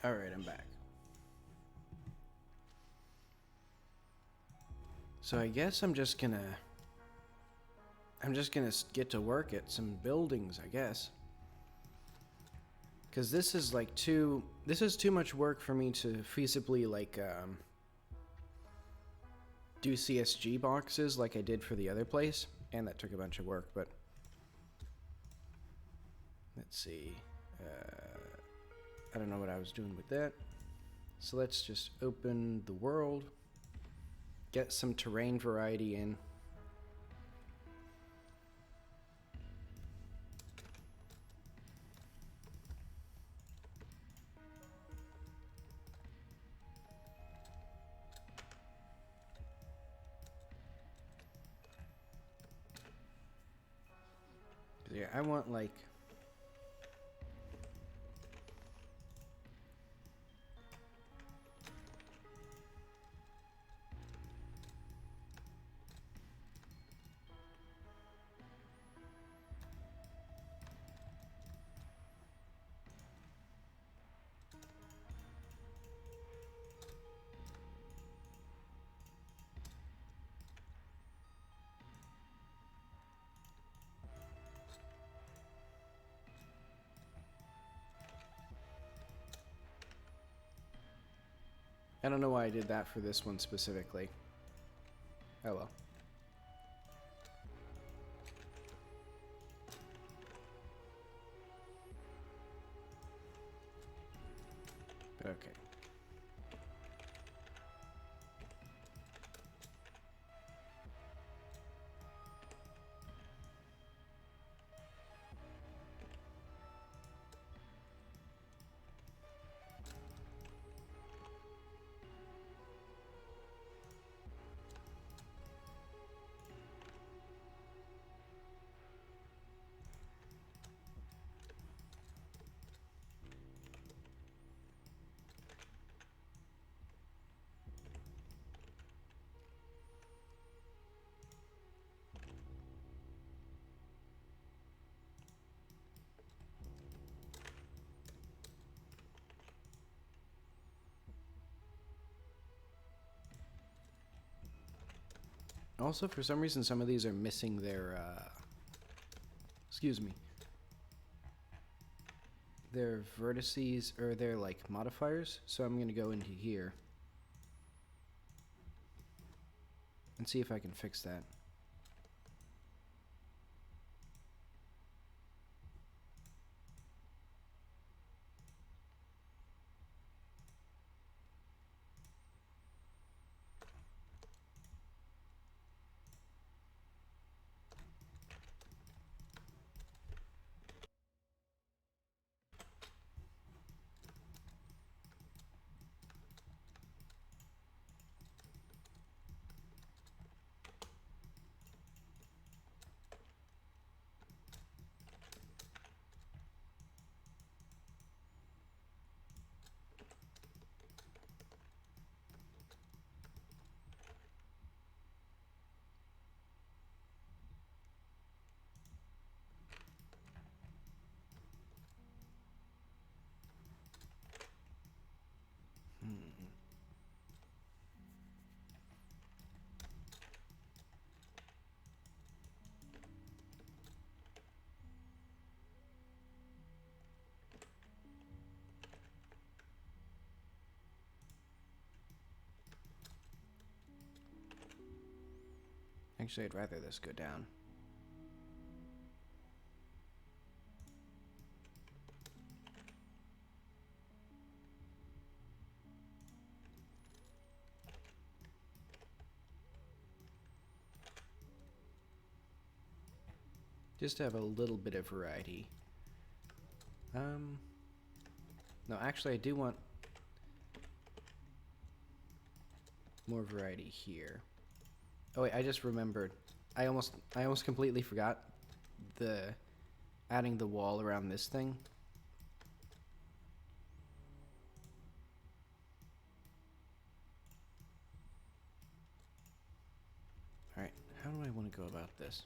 Alright, I'm back. So I guess I'm just gonna get to work at some buildings, I guess. Because this is like too much work for me to feasibly like do CSG boxes like I did for the other place, and that took a bunch of work. But let's see, I don't know what I was doing with that. So let's just open the world, get some terrain variety in. Yeah, I want like I don't know why I did that for this one specifically. Oh well. But okay. Also, for some reason, some of these are missing their, excuse me, their vertices, or their, like, modifiers. So I'm going to go into here and see if I can fix that. Actually, I'd rather this go down. Just to have a little bit of variety. No, actually, I do want more variety here. Oh wait, I just remembered. I almost completely forgot adding the wall around this thing. All right, how do I want to go about this?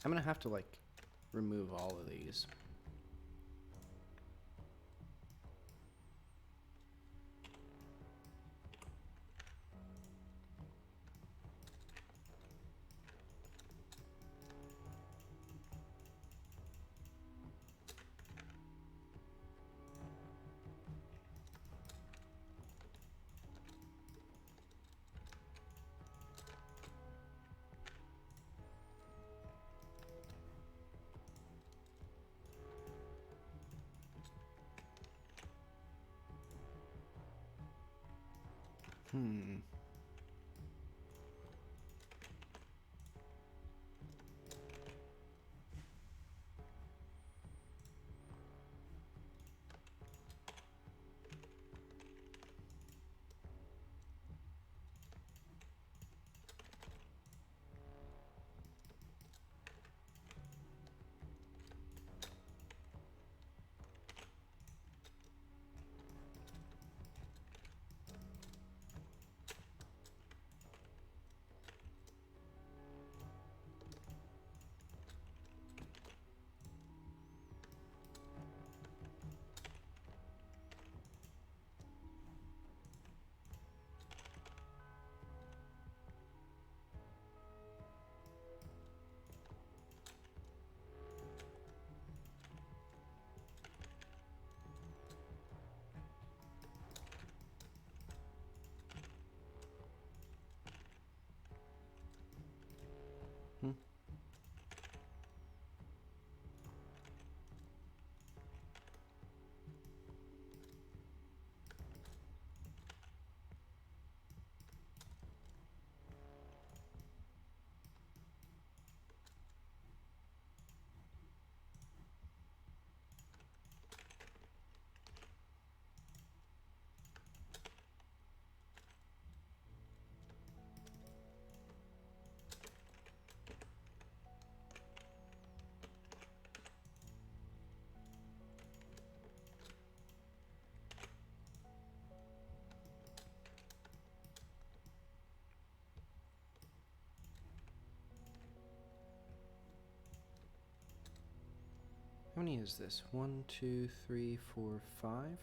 I'm gonna have to, like, remove all of these. Hmm. Hmm. How many is this? 1, 2, 3, 4, 5?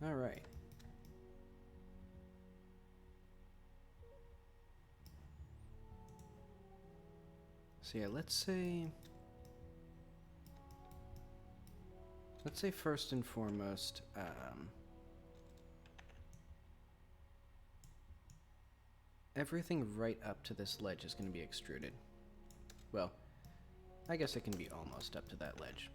All right. So yeah, let's say first and foremost, everything right up to this ledge is going to be extruded. Well, I guess it can be almost up to that ledge.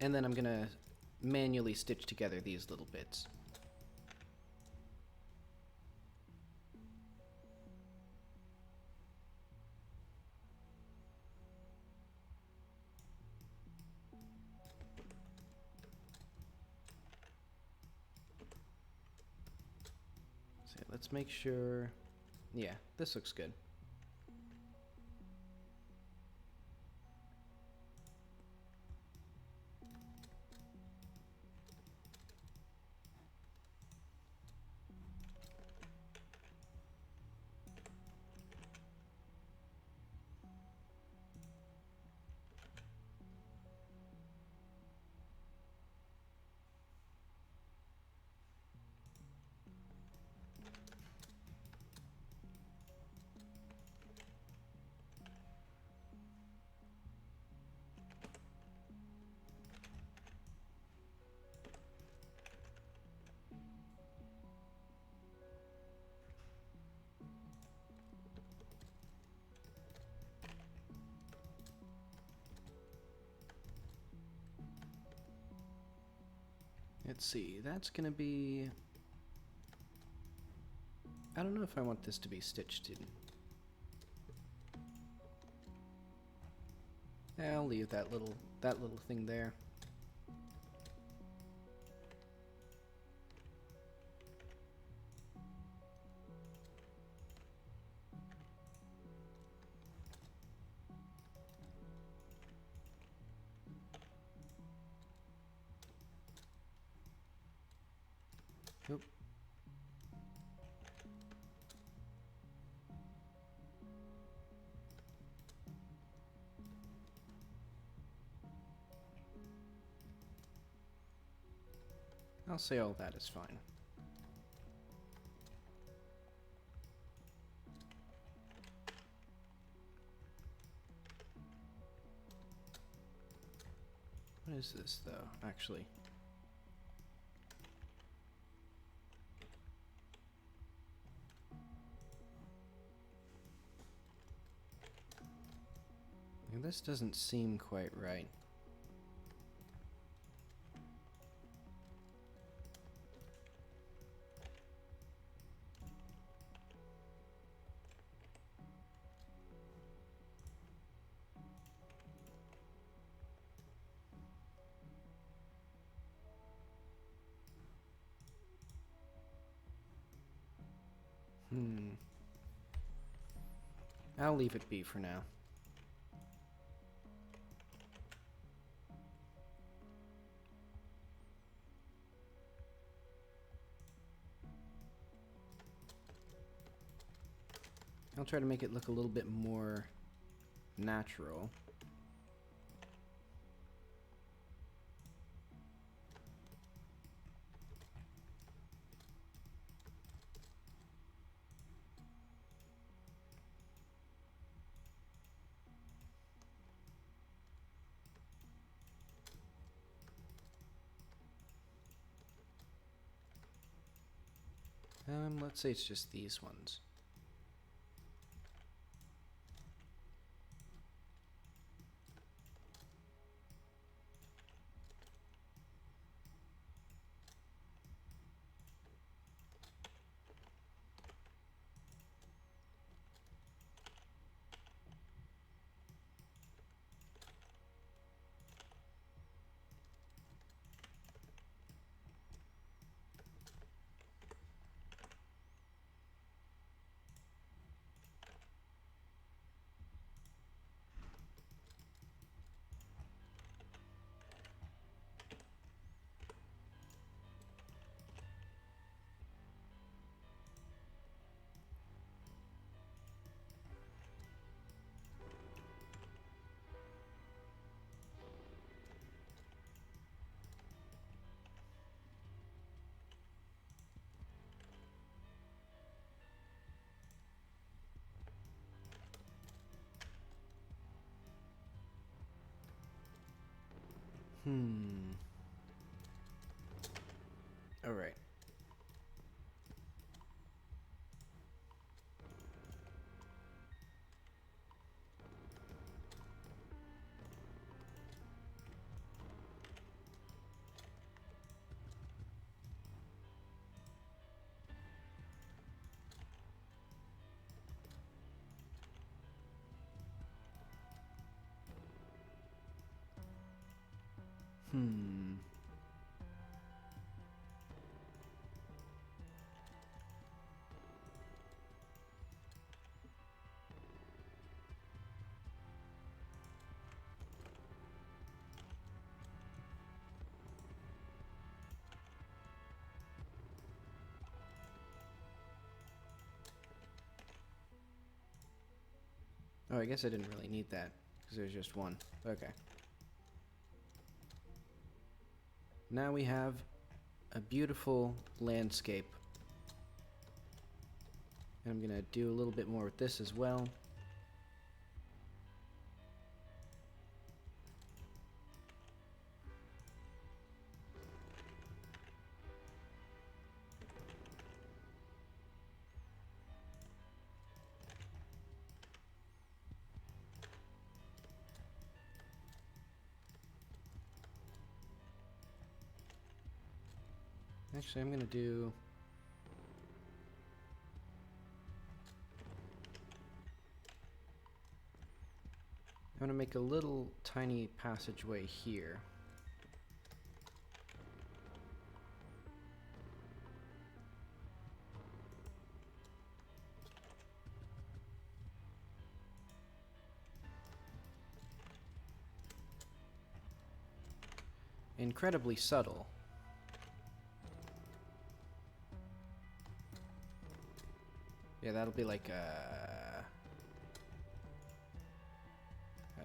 And then I'm going to manually stitch together these little bits. So let's make sure... Yeah, this looks good. Let's see, that's gonna be... I don't know if I want this to be stitched in. Yeah, I'll leave that little thing there. Nope. I'll say all that is fine. What is this, though, actually? Yeah, this doesn't seem quite right. I'll leave it be for now. I'll try to make it look a little bit more natural. Let's say it's just these ones. All right. Oh, I guess I didn't really need that, because there's just one. Okay. Now we have a beautiful landscape. And I'm going to do a little bit more with this as well. Actually, I'm gonna do... I'm gonna make a little tiny passageway here. Incredibly subtle. Yeah, that'll be like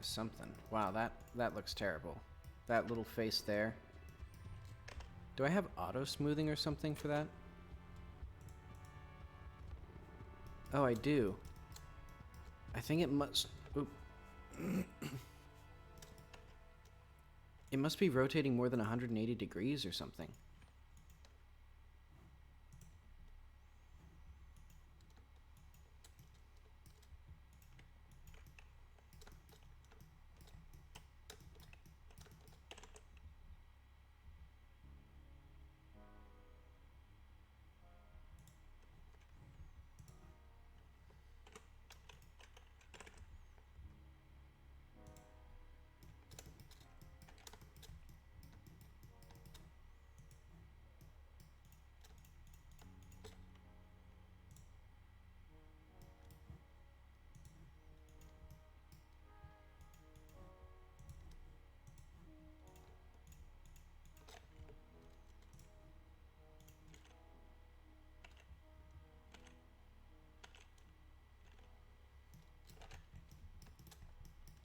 something. Wow, that looks terrible. That little face there. Do I have auto smoothing or something for that? Oh, I do. I think it must... Oop. It must be rotating more than 180 degrees or something.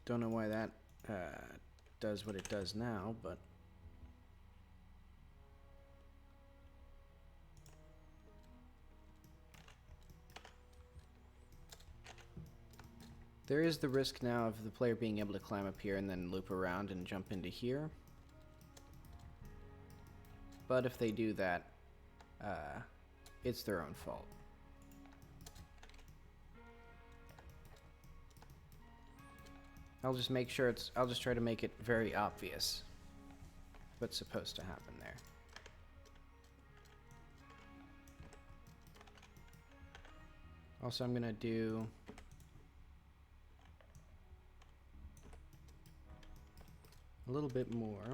Don't know why that does what it does now, but... There is the risk now of the player being able to climb up here and then loop around and jump into here. But if they do that, it's their own fault. I'll just make sure it's... I'll just try to make it very obvious what's supposed to happen there. Also, I'm gonna do... a little bit more.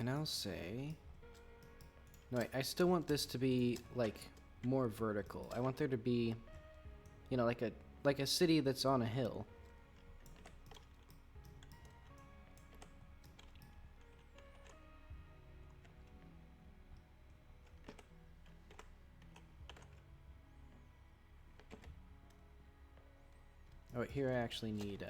And I'll say... No, I still want this to be, like, more vertical. I want there to be, you know, like a city that's on a hill. Oh, here I actually need,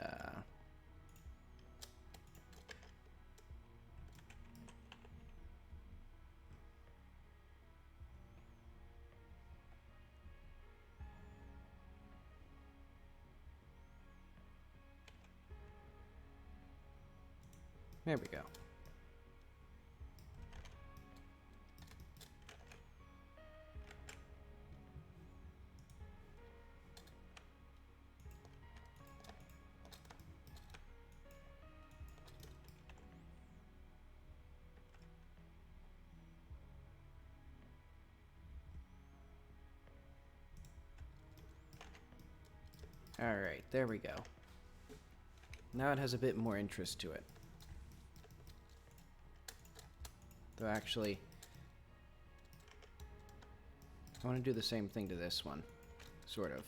there we go. Alright, there we go. Now it has a bit more interest to it. Though actually, I want to do the same thing to this one. sort of.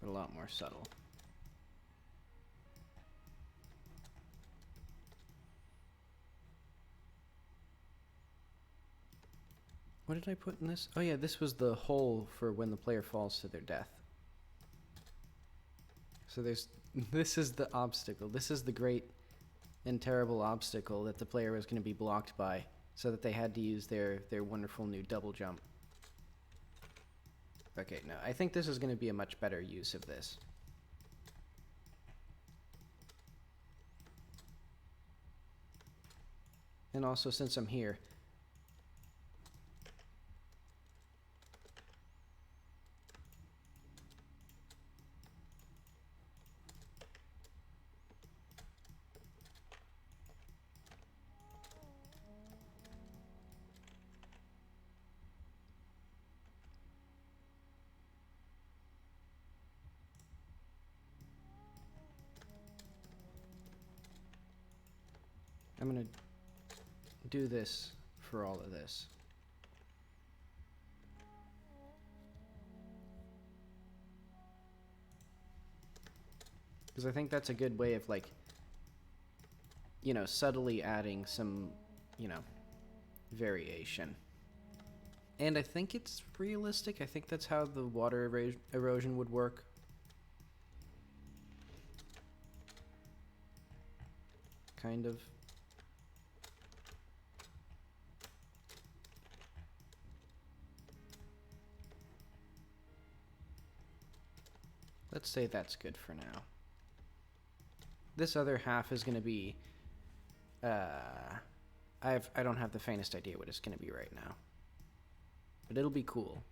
But a lot more subtle. What did I put in this? Oh yeah, this was the hole for when the player falls to their death. So there's, this is the obstacle. This is the great and terrible obstacle that the player was going to be blocked by, so that they had to use their wonderful new double jump. Okay, no, I think this is going to be a much better use of this. And also, since I'm here, I'm going to do this for all of this. Because I think that's a good way of, like, you know, subtly adding some, you know, variation. And I think it's realistic. I think that's how the water erosion would work. Kind of. Let's say that's good for now. This other half is going to be, I don't have the faintest idea what it's going to be right now. But it'll be cool.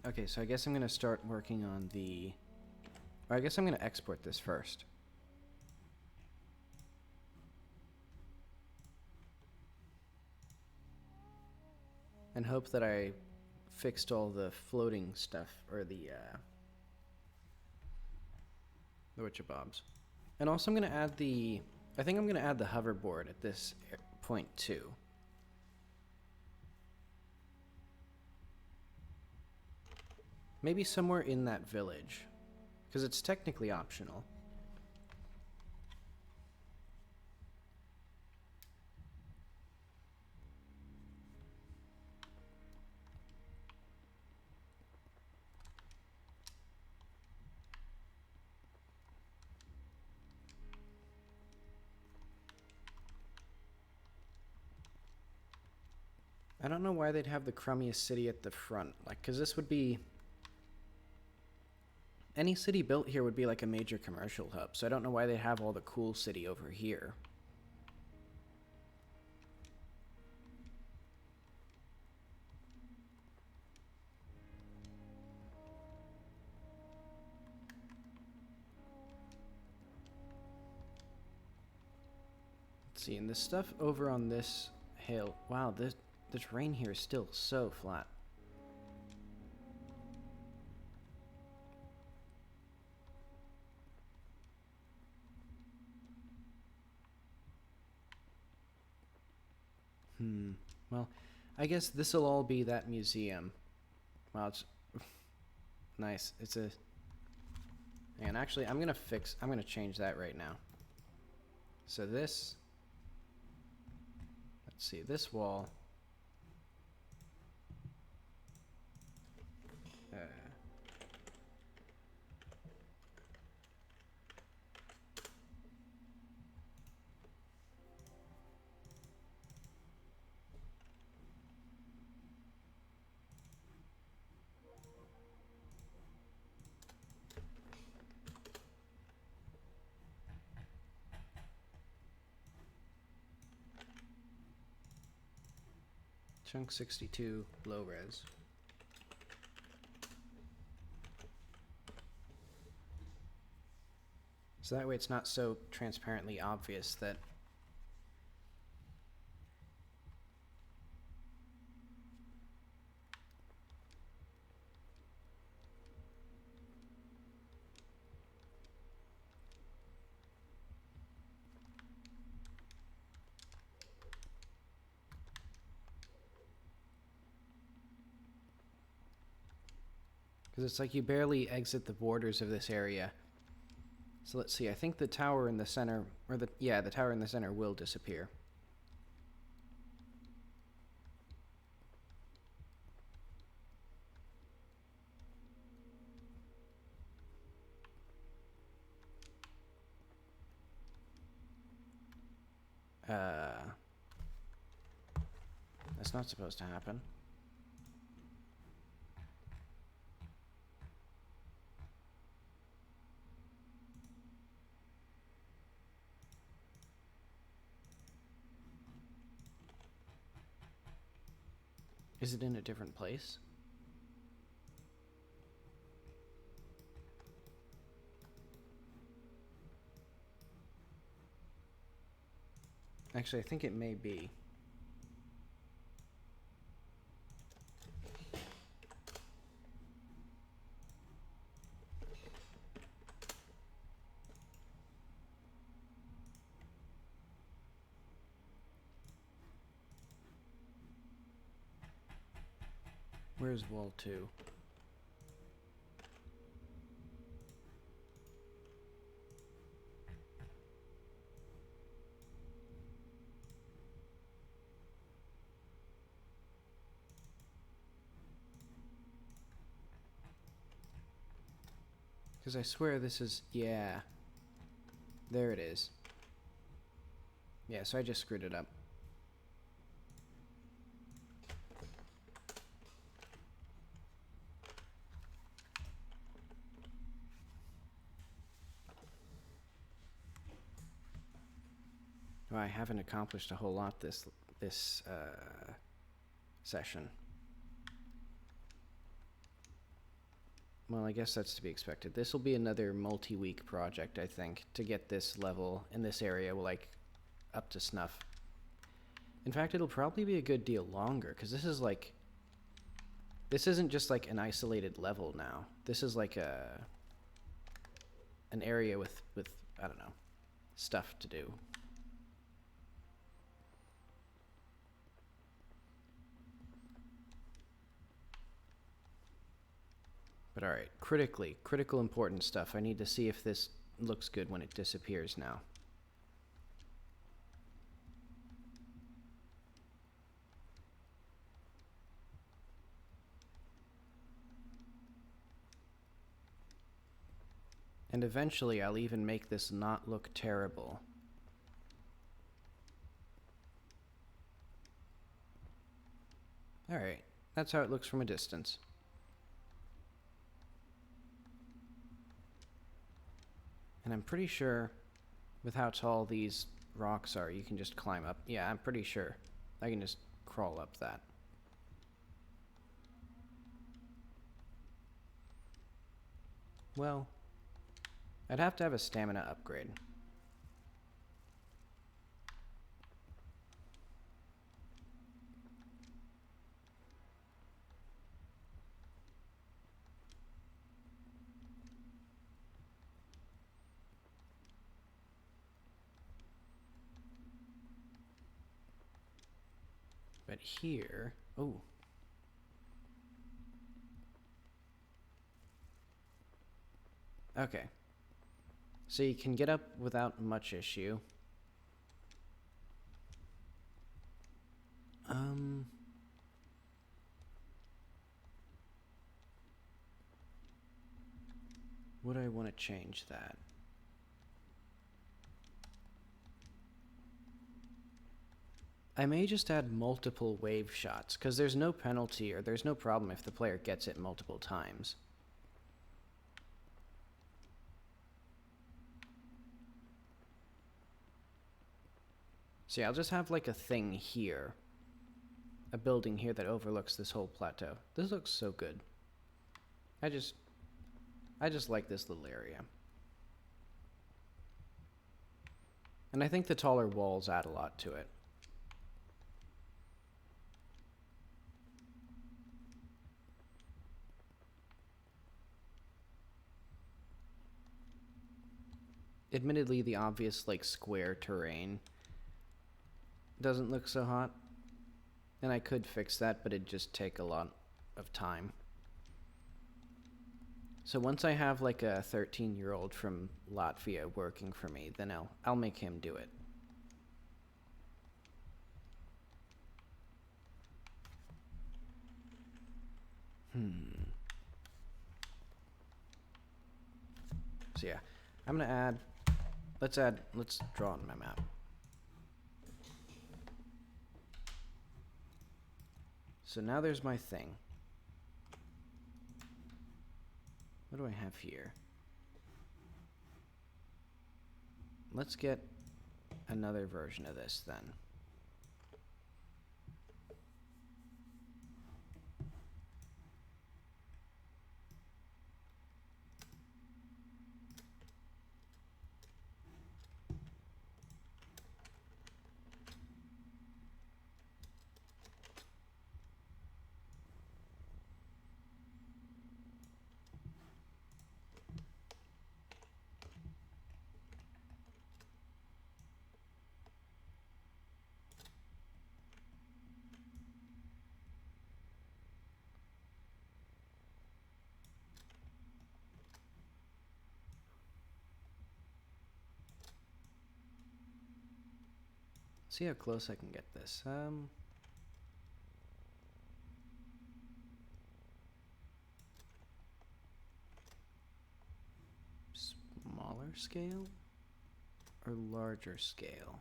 Okay, so I guess I'm going to start working on the... Or I guess I'm going to export this first. And hope that I fixed all the floating stuff, or the witchabobs. And also I'm going to add the... I think I'm going to add the hoverboard at this point too. Maybe somewhere in that village, because it's technically optional. I don't know why they'd have the crummiest city at the front, like, because this would be... Any city built here would be like a major commercial hub, so I don't know why they have all the cool city over here. Let's see, and the stuff over on this hill... Wow, this terrain here is still so flat. Well, I guess this'll all be that museum. Wow, it's nice. It's a... And actually, I'm gonna change that right now. So this... Let's see, this wall... Chunk 62, low res. So that way it's not so transparently obvious that because it's like you barely exit the borders of this area. So let's see, I think the tower in the center, or the tower in the center will disappear. That's not supposed to happen. Is it in a different place? Actually, I think it may be. Where's wall 2? Because I swear this is... yeah. There it is. Yeah, so I just screwed it up. Well, I haven't accomplished a whole lot this session. Well, I guess that's to be expected. This will be another multi-week project, I think, to get this level in this area, like, up to snuff. In fact, it'll probably be a good deal longer, because this is like... this isn't just like an isolated level now. This is like an area with I don't know, stuff to do. But alright, critical important stuff. I need to see if this looks good when it disappears now. And eventually I'll even make this not look terrible. Alright, that's how it looks from a distance. And I'm pretty sure, with how tall these rocks are, you can just climb up. Yeah, I'm pretty sure. I can just crawl up that. Well, I'd have to have a stamina upgrade. But here, oh. Okay. So you can get up without much issue. Would I want to change that? I may just add multiple wave shots, because there's no penalty or there's no problem if the player gets it multiple times. So yeah, I'll just have like a thing here a building here that overlooks this whole plateau. This looks so good. I just like this little area. And I think the taller walls add a lot to it. Admittedly, the obvious, like, square terrain doesn't look so hot. And I could fix that, but it'd just take a lot of time. So once I have, like, a 13-year-old from Latvia working for me, then I'll make him do it. So yeah, I'm gonna add, let's draw on my map. So now there's my thing. What do I have here? Let's get another version of this then. See how close I can get this. Smaller scale or larger scale?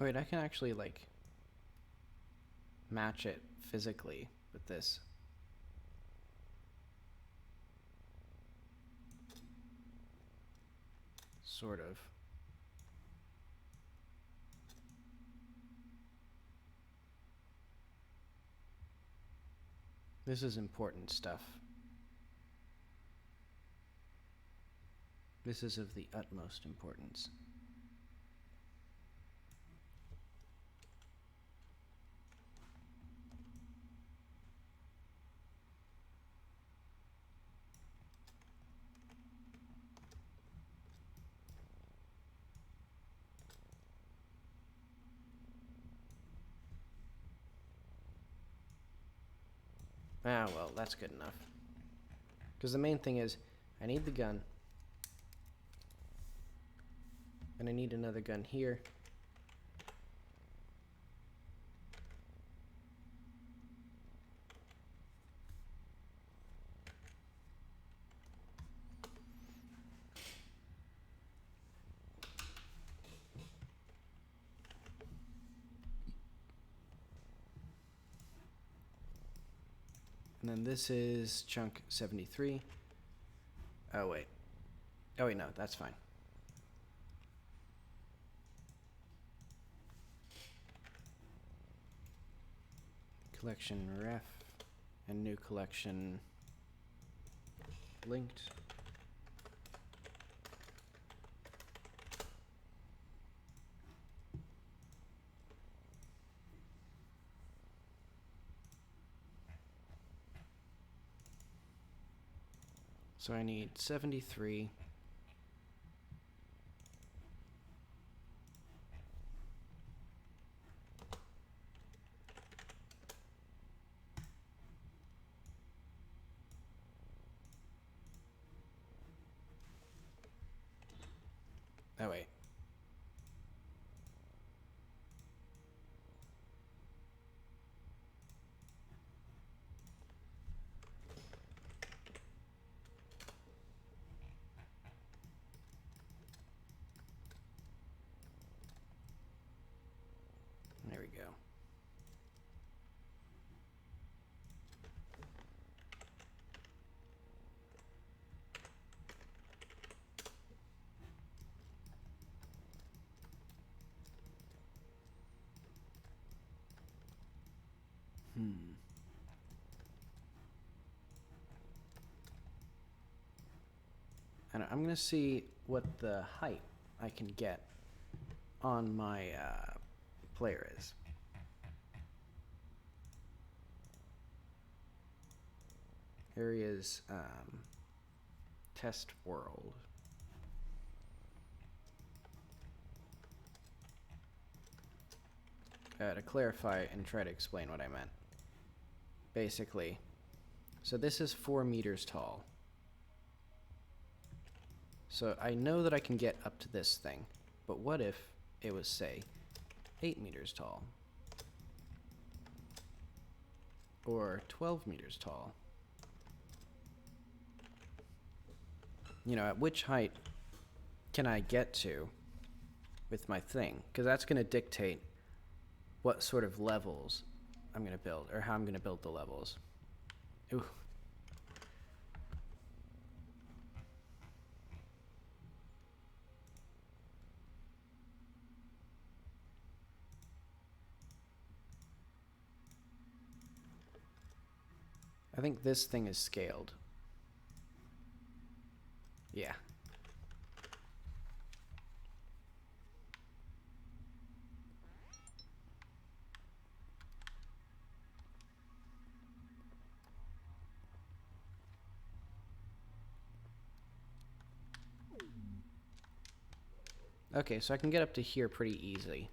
Wait, I can actually, like, match it physically with this. Sort of. This is important stuff. This is of the utmost importance. Ah, well, that's good enough. Because the main thing is, I need the gun. And I need another gun here. And then this is chunk 73. Oh, wait. Oh, wait, no, that's fine. Collection ref and new collection linked. So I need 73. Oh, wait. I'm gonna see what the height I can get on my player is. Areas test world. To clarify and try to explain what I meant. Basically, so this is 4 meters tall. So I know that I can get up to this thing, but what if it was, say, 8 meters tall? Or 12 meters tall? You know, at which height can I get to with my thing? Because that's going to dictate what sort of levels I'm going to build, or how I'm going to build the levels. Ooh. I think this thing is scaled. Yeah. Okay, so I can get up to here pretty easily.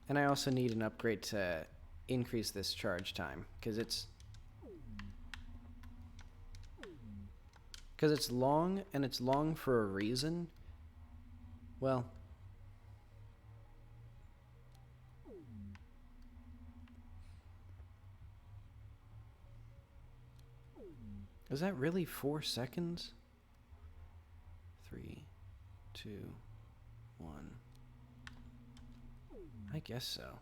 And I also need an upgrade to increase this charge time, because it's long, and it's long for a reason. Well, is that really 4 seconds? 3, 2, 1. I guess so.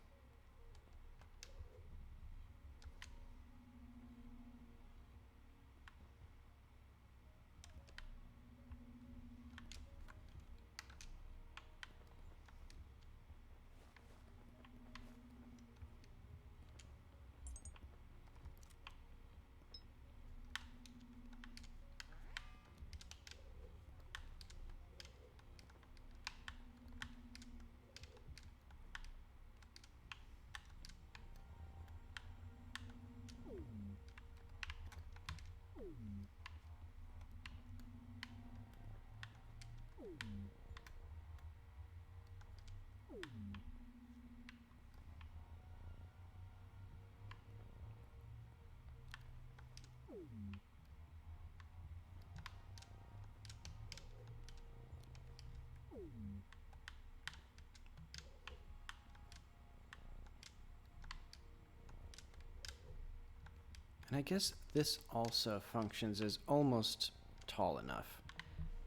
And I guess this also functions as almost tall enough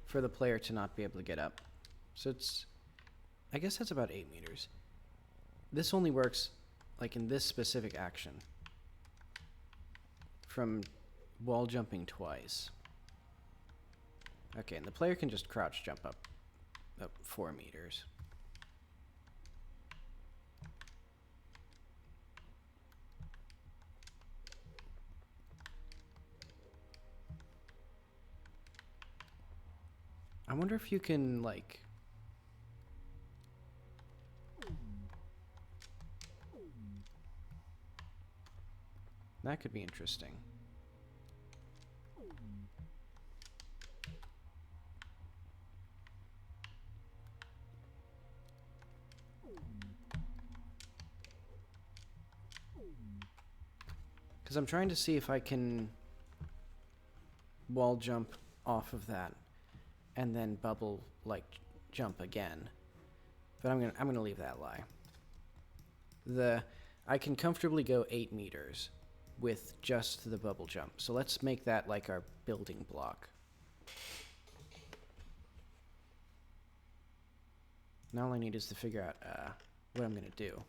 for the player to not be able to get up. So it's, I guess that's about 8 meters. This only works like in this specific action from wall jumping twice. Okay, and the player can just crouch jump up 4 meters. I wonder if you can, like... That could be interesting. Because I'm trying to see if I can wall jump off of that and then bubble like jump again. But I'm gonna leave that lie. I can comfortably go 8 meters with just the bubble jump. So let's make that like our building block. Now all I need is to figure out what I'm gonna do.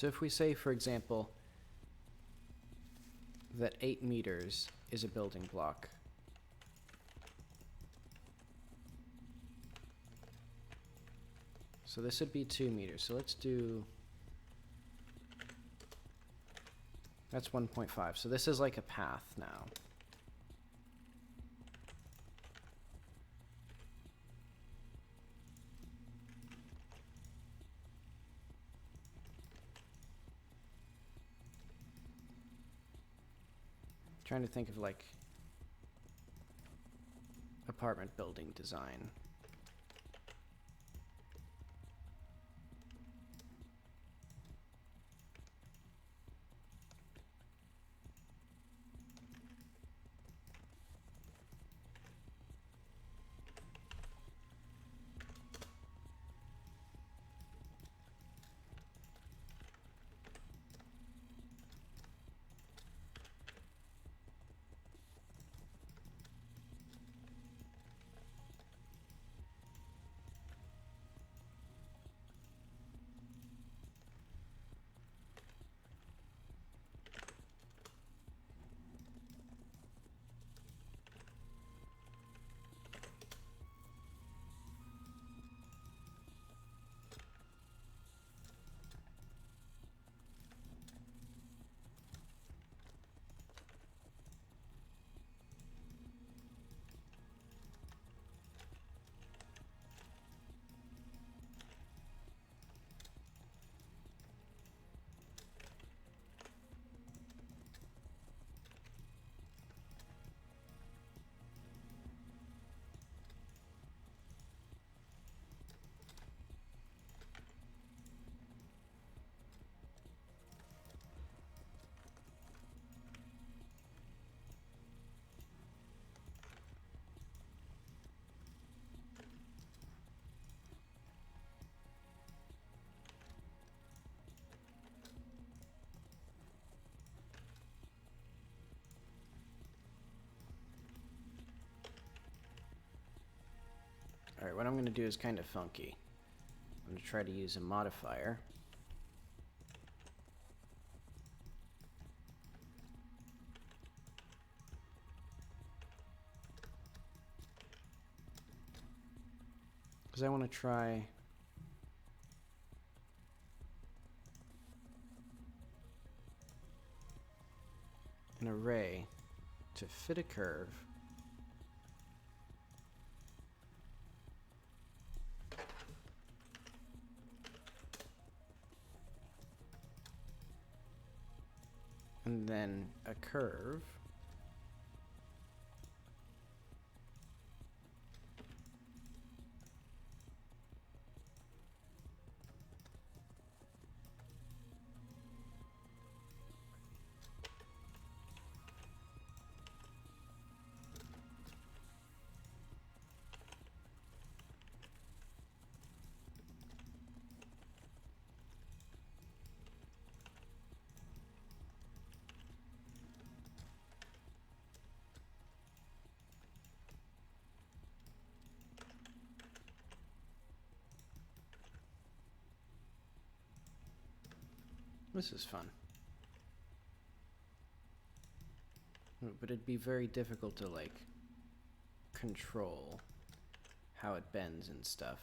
So if we say, for example, that 8 meters is a building block, so this would be 2 meters. So let's do, that's 1.5. So this is like a path now. Trying to think of like apartment building design. Alright, what I'm going to do is kind of funky. I'm going to try to use a modifier. Because I want to try an array to fit a curve and then a curve This is fun. But it'd be very difficult to, like, control how it bends and stuff.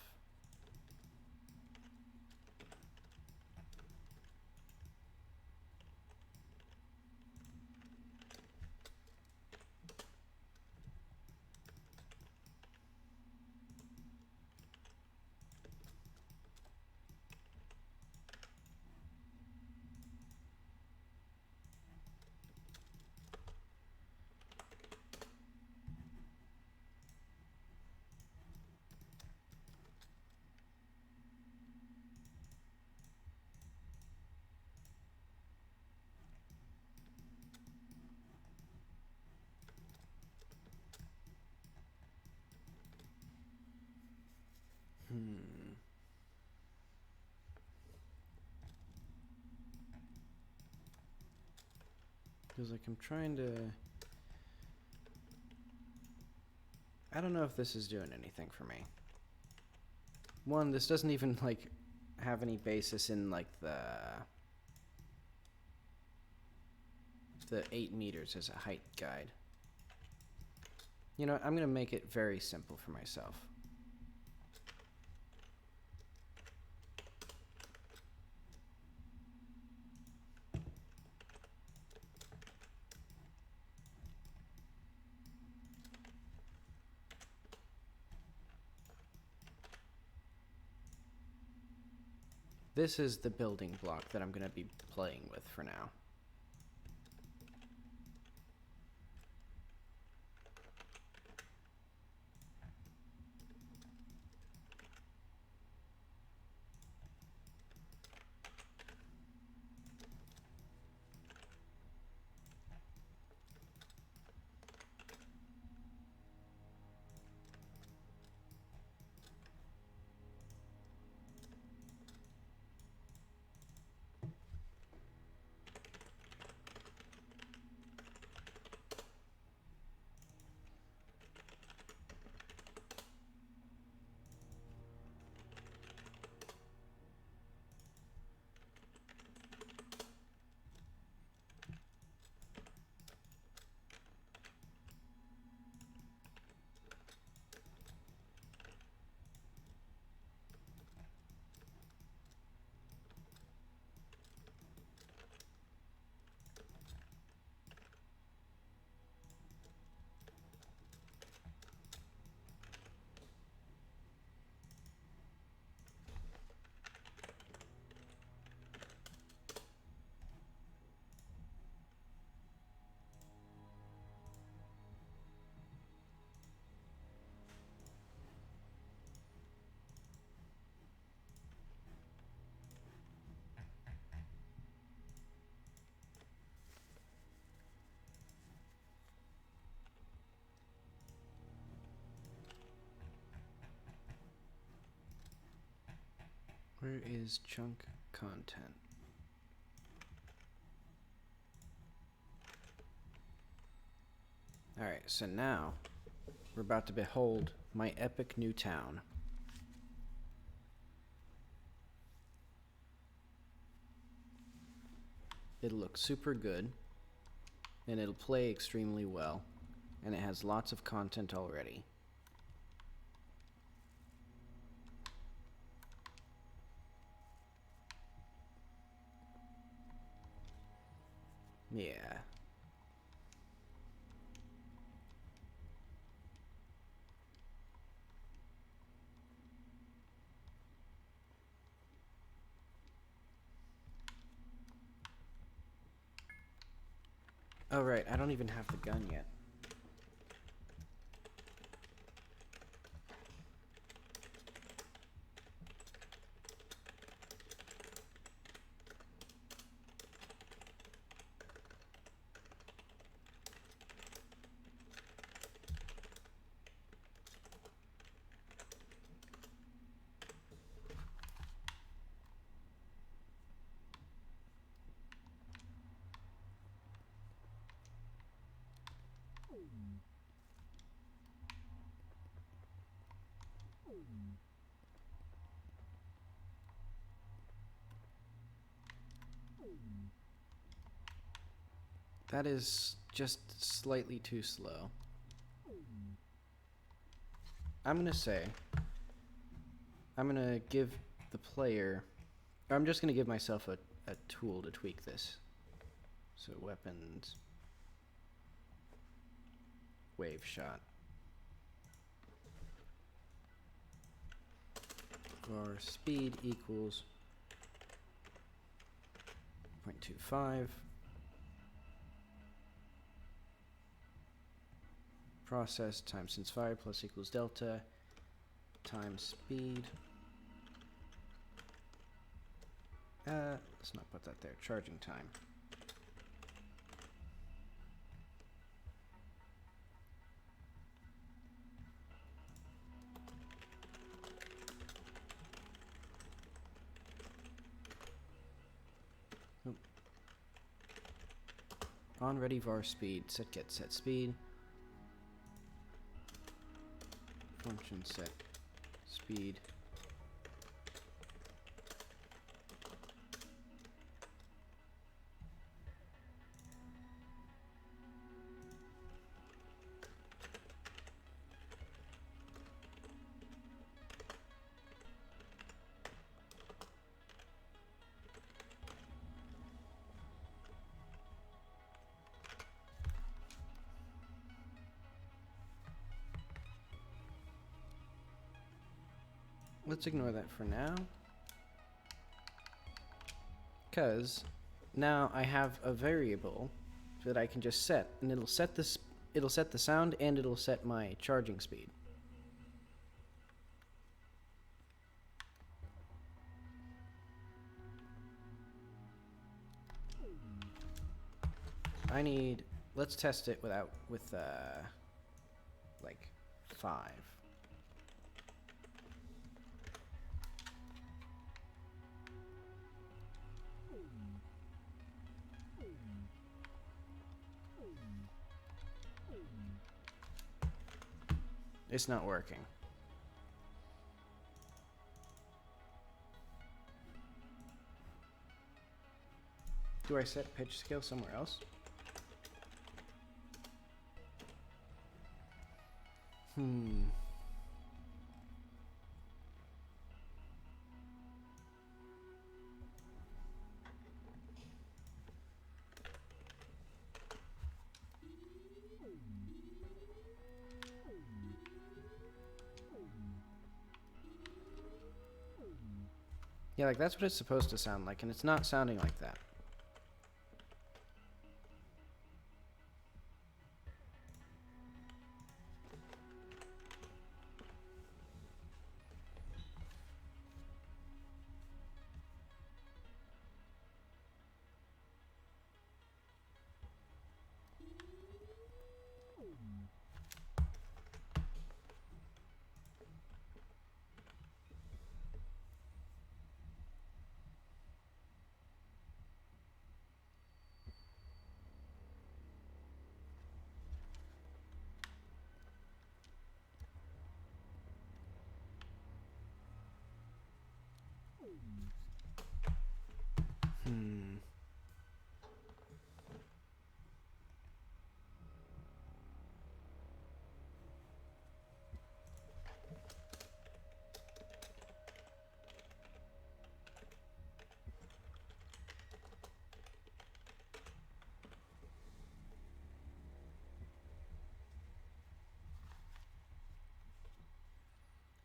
Because, like, I'm trying to... I don't know if this is doing anything for me. One, this doesn't even, like, have any basis in, like, the the 8 meters as a height guide. You know what? I'm going to make it very simple for myself. This is the building block that I'm going to be playing with for now. Where is chunk content? Alright, so now we're about to behold my epic new town. It'll look super good, and it'll play extremely well, and it has lots of content already. Yeah. Oh right, I don't even have the gun yet. That is just slightly too slow. I'm gonna say, I'm gonna give the player, or I'm just gonna give myself a tool to tweak this. So weapons, wave shot. Var speed equals 0.25. Process times since fire plus equals delta times speed. Let's not put that there. Charging time. Oop. On ready var speed. Set get set speed. Function set speed. let's ignore that for now. Because now I have a variable that I can just set, and it'll set this. It'll set the sound and it'll set my charging speed. Let's test it with like 5. It's not working. Do I set pitch scale somewhere else? Yeah, like that's what it's supposed to sound like, and it's not sounding like that.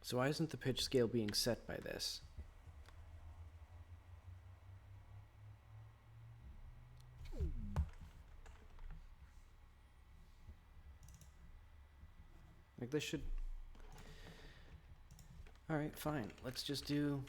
So why isn't the pitch scale being set by this? Like this should... Alright, fine. Let's just do...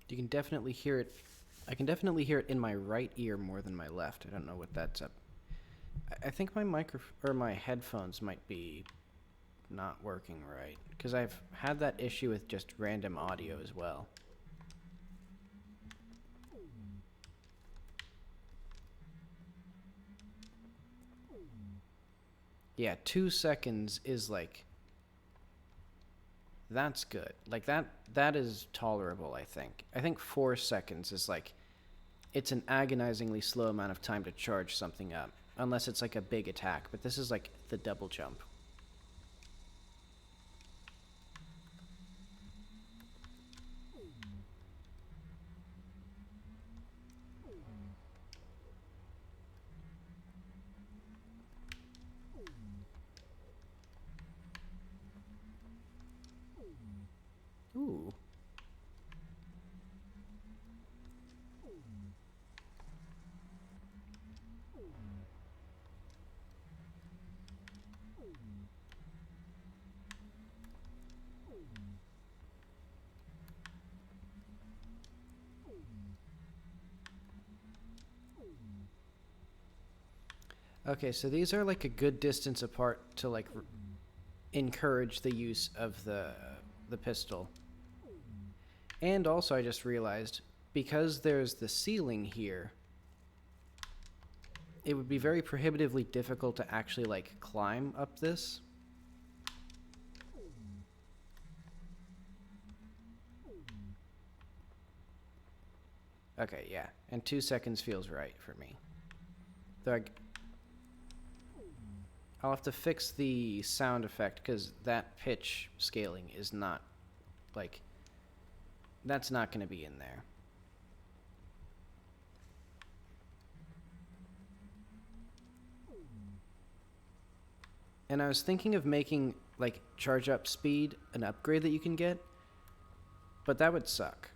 You can definitely hear it. I can definitely hear it in my right ear more than my left. I don't know what that's up. I think my my headphones might be not working right, because I've had that issue with just random audio as well. Yeah, 2 seconds is like... That's good. Like that is tolerable, I think. I think 4 seconds is like... It's an agonizingly slow amount of time to charge something up. Unless it's like a big attack, but this is like the double jump. Ooh. Okay, so these are like a good distance apart to like encourage the use of the pistol. And also I just realized, because there's the ceiling here, it would be very prohibitively difficult to actually like climb up this. Okay, yeah, and 2 seconds feels right for me. Though I'll have to fix the sound effect because that pitch scaling is not, like, that's not going to be in there. And I was thinking of making, like, charge up speed an upgrade that you can get, but that would suck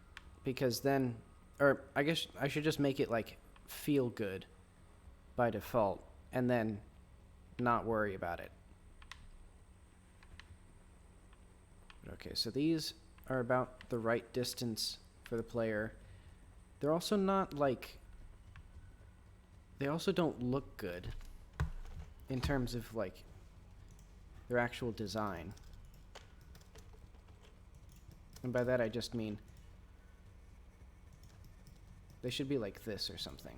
because then, or I guess I should just make it, like, feel good by default and then not worry about it. Okay, so these are about the right distance for the player. They're also not, like, they also don't look good in terms of, like, their actual design. And by that I just mean they should be like this or something.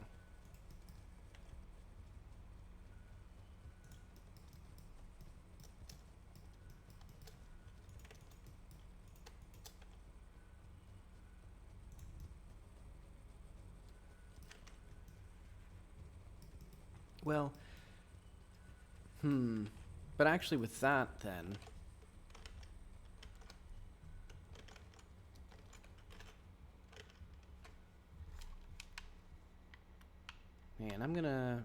Well, but actually with that then, man, I'm gonna,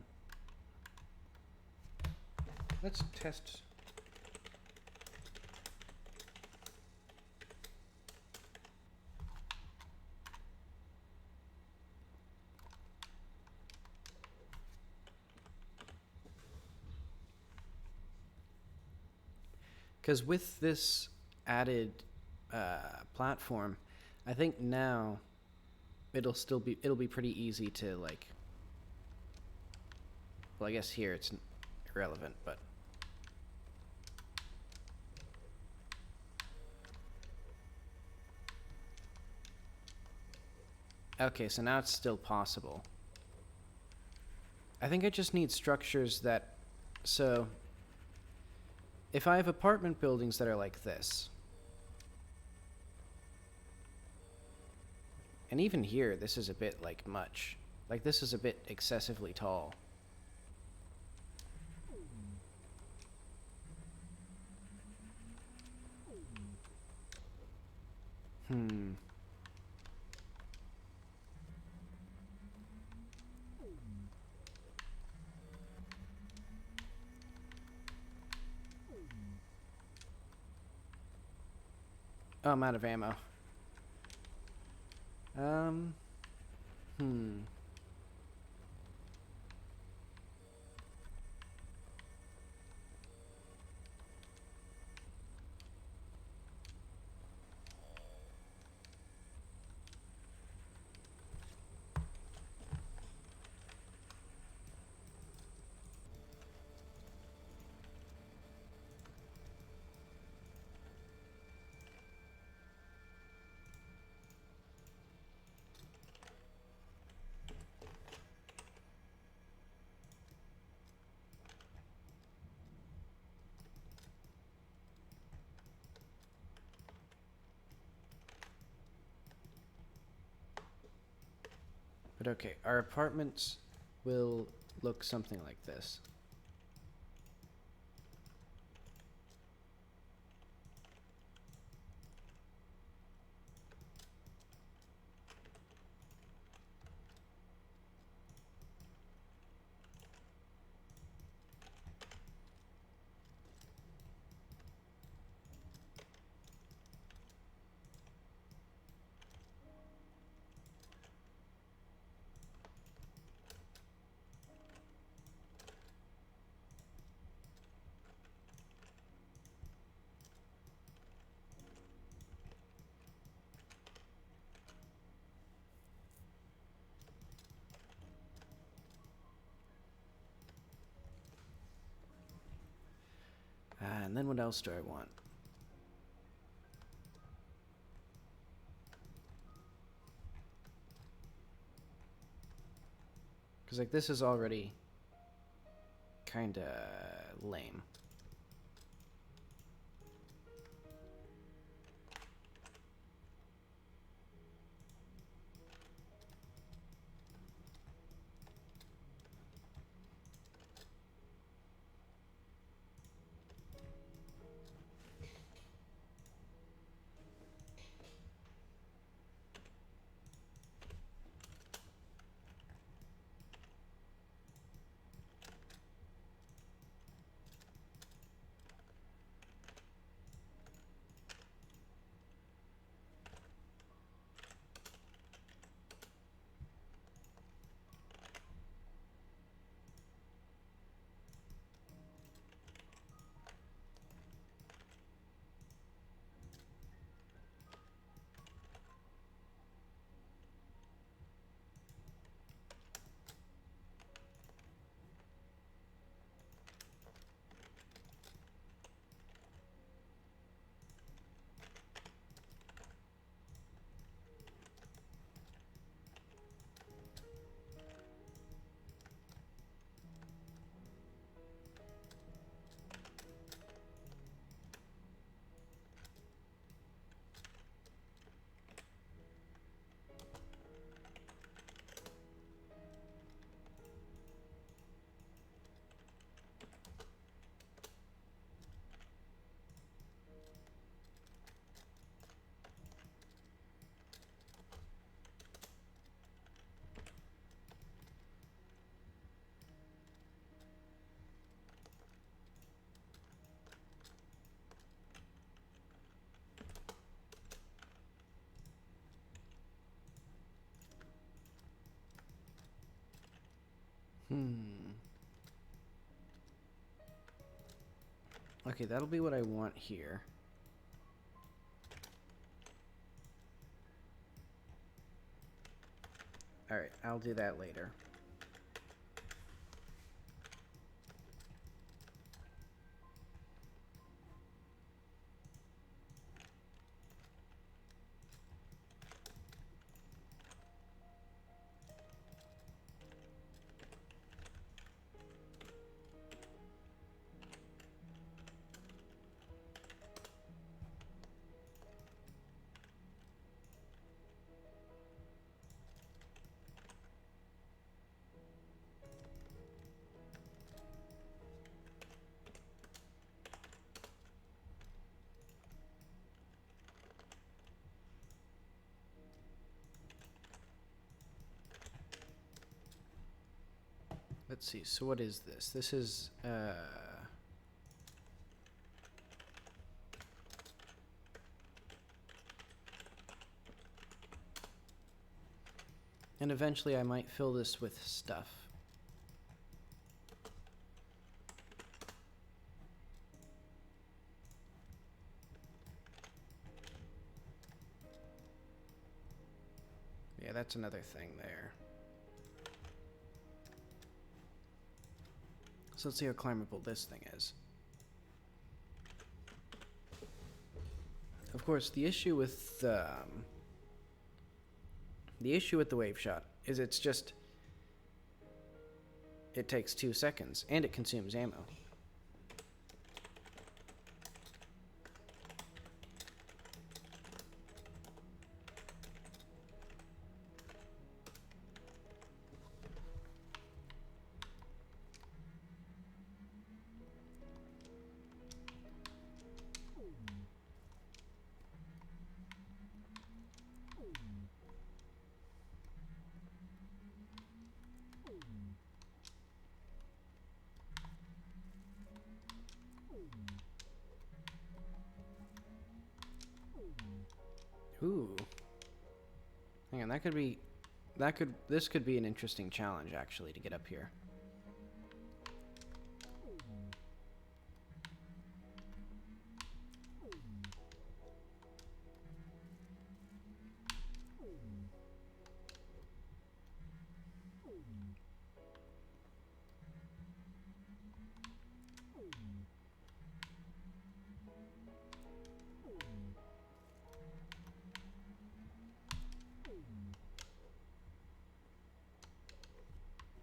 let's test. Because with this added platform, I think now it'll be pretty easy to, like, well, I guess here it's irrelevant, but okay, so now it's still possible. I think I just need structures that, so if I have apartment buildings that are like this, and even here, this is a bit, like, much. Like, this is a bit excessively tall. Oh, I'm out of ammo. But okay, our apartments will look something like this. And then what else do I want? Because, like, this is already kind of lame. Okay, that'll be what I want here. Alright, I'll do that later. Let's see, so what is this? This is, and eventually I might fill this with stuff. Yeah, that's another thing there. So let's see how climbable this thing is. Of course, the issue with the wave shot is it takes 2 seconds and it consumes ammo. Ooh. Hang on, this could be an interesting challenge actually to get up here.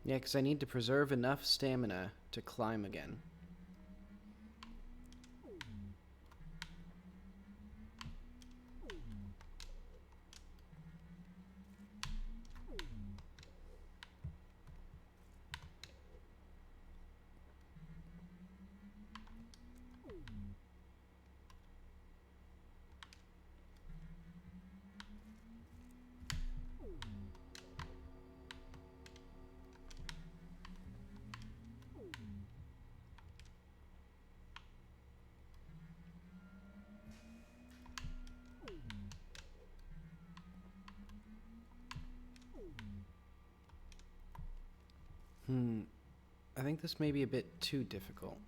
Yeah, because I need to preserve enough stamina to climb again. I think this may be a bit too difficult.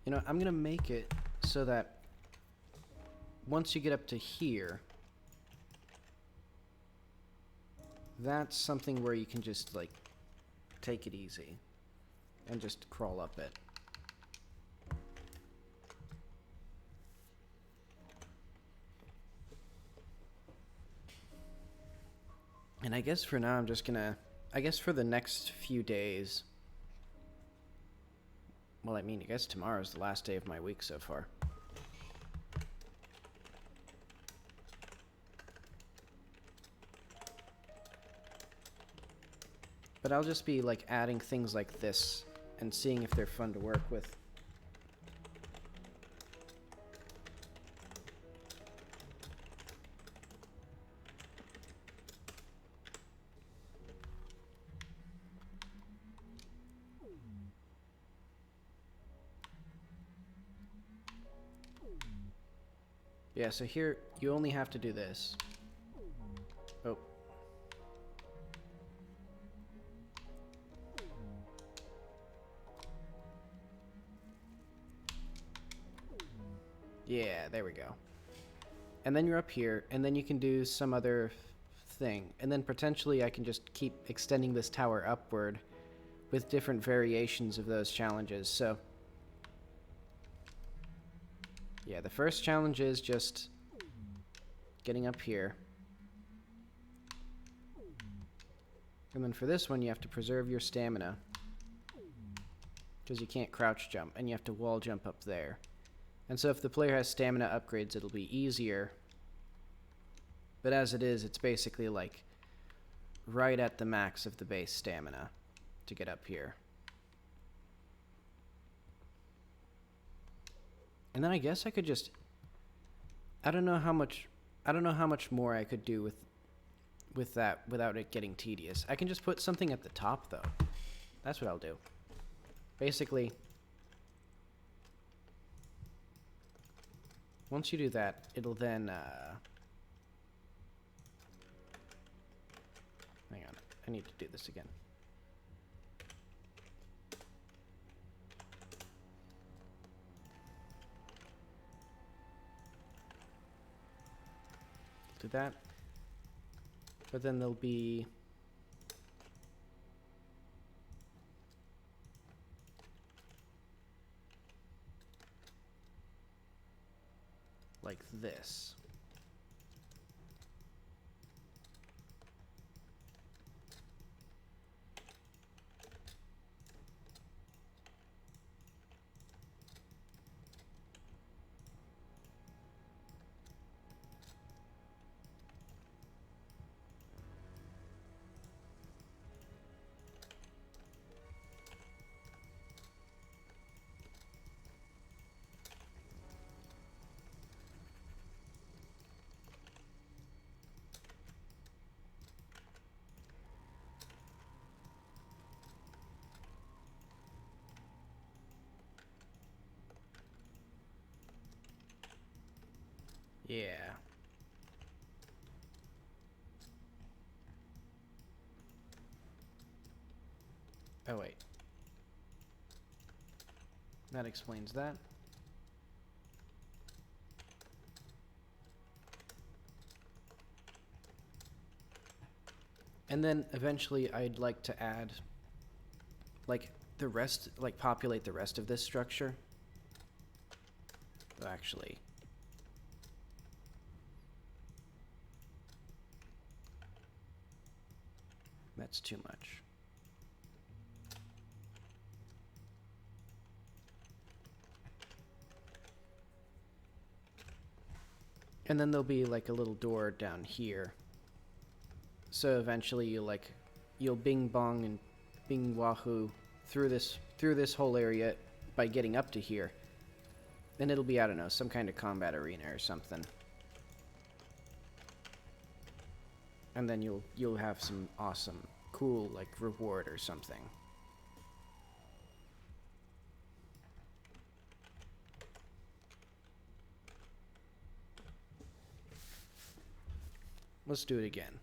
You know, I'm gonna make it so that once you get up to here, that's something where you can just, like, take it easy and just crawl up it. And I guess for now I'm just gonna, I guess for the next few days, well, I mean, I guess tomorrow's the last day of my week so far. But I'll just be, like, adding things like this and seeing if they're fun to work with. Yeah, so here you only have to do this. Oh. Yeah, there we go. And then you're up here, and then you can do some other thing. And then potentially I can just keep extending this tower upward with different variations of those challenges. So, yeah, the first challenge is just getting up here. And then for this one, you have to preserve your stamina, because you can't crouch jump, and you have to wall jump up there. And so if the player has stamina upgrades, it'll be easier. But as it is, it's basically like right at the max of the base stamina to get up here. And then I guess I could just, I don't know how much more I could do with that without it getting tedious. I can just put something at the top though. That's what I'll do. Basically, once you do that, it'll then hang on, I need to do this again. Do that. But then there'll be like this. Yeah. Oh, wait. That explains that. And then eventually I'd like to add, like, the rest, like, populate the rest of this structure. Actually, that's too much. And then there'll be like a little door down here. So eventually you'll bing bong and bing wahoo through this whole area by getting up to here. And it'll be, I don't know, some kind of combat arena or something. And then you'll have some awesome, cool, like, reward or something. Let's do it again.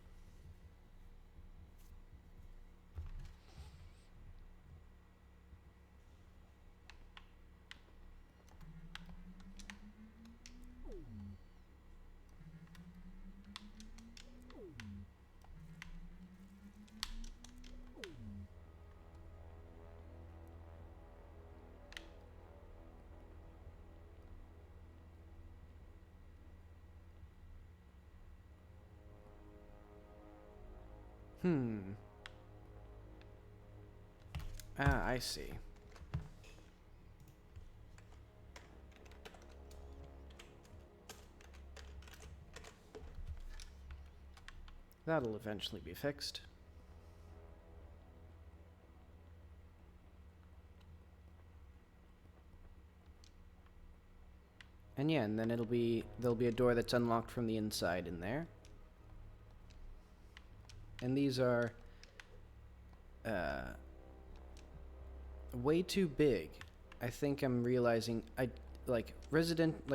Ah, I see. That'll eventually be fixed. And yeah, and then there'll be a door that's unlocked from the inside in there. And these are way too big. I think I'm realizing like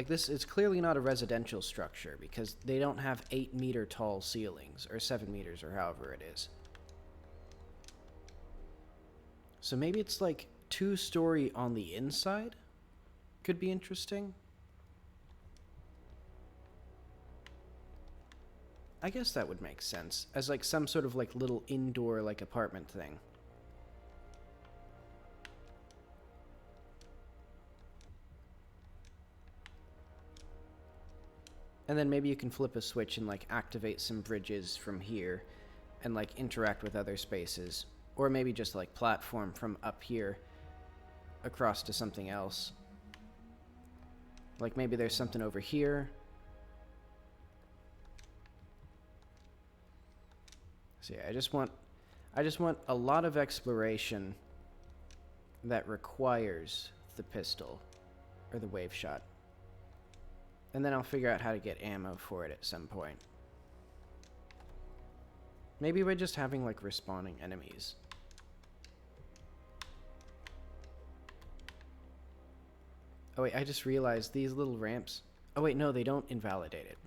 this is clearly not a residential structure because they don't have 8-meter tall ceilings or 7 meters or however it is. So maybe it's like 2-story on the inside. Could be interesting. I guess that would make sense as like some sort of like little indoor like apartment thing. And then maybe you can flip a switch and like activate some bridges from here and like interact with other spaces. Or maybe just like platform from up here across to something else. Like maybe there's something over here. So yeah, I just want a lot of exploration that requires the pistol or the wave shot. And then I'll figure out how to get ammo for it at some point. Maybe by just having like respawning enemies. Oh wait, I just realized these little ramps. Oh wait, no, they don't invalidate it.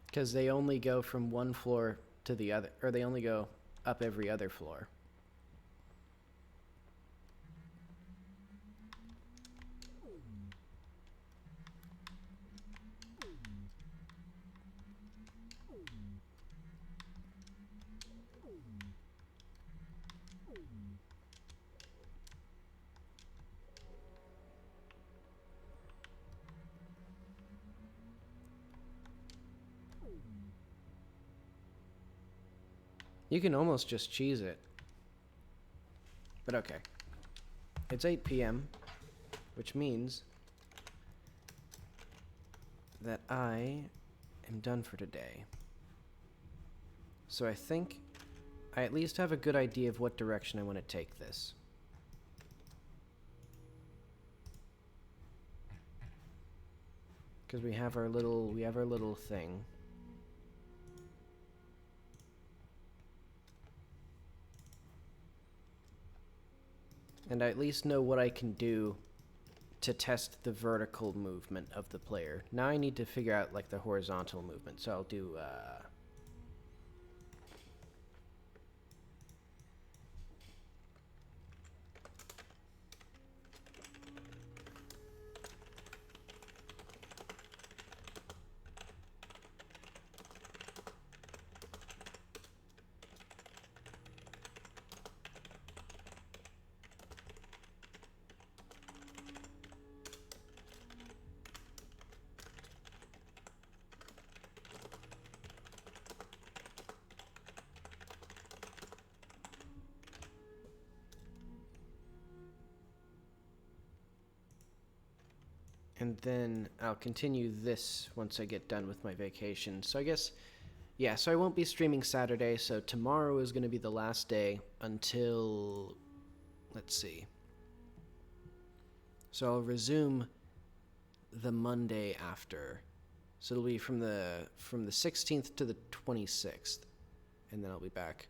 Because they only go from one floor to the other, or they only go up every other floor. You can almost just cheese it. But okay. It's 8 p.m., which means that I am done for today. So I think I at least have a good idea of what direction I want to take this. Because we have our little thing. And I at least know what I can do to test the vertical movement of the player. Now I need to figure out like the horizontal movement. So I'll do and then I'll continue this once I get done with my vacation. So I guess, yeah, so I won't be streaming Saturday, so tomorrow is going to be the last day until, let's see. So I'll resume the Monday after. So it'll be from the 16th to the 26th, and then I'll be back.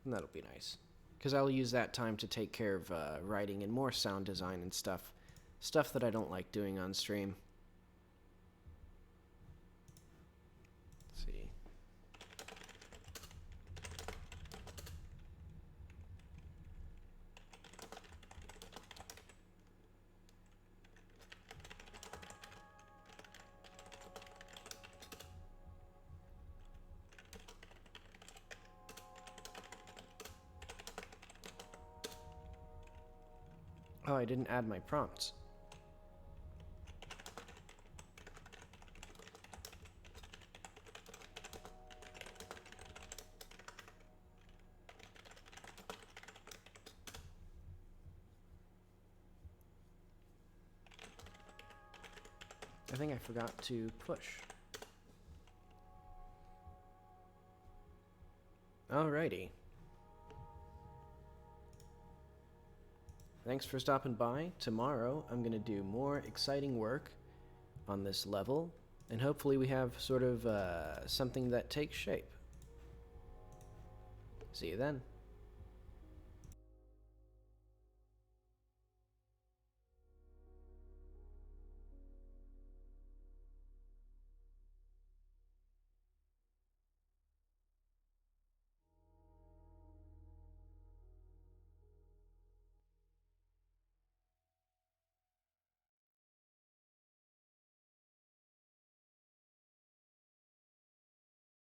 And that'll be nice. Because I'll use that time to take care of writing and more sound design and stuff. Stuff that I don't like doing on stream. Let's see. Oh, I didn't add my prompts. I think I forgot to push. Alrighty. Thanks for stopping by. Tomorrow, I'm going to do more exciting work on this level, and hopefully we have sort of something that takes shape. See you then.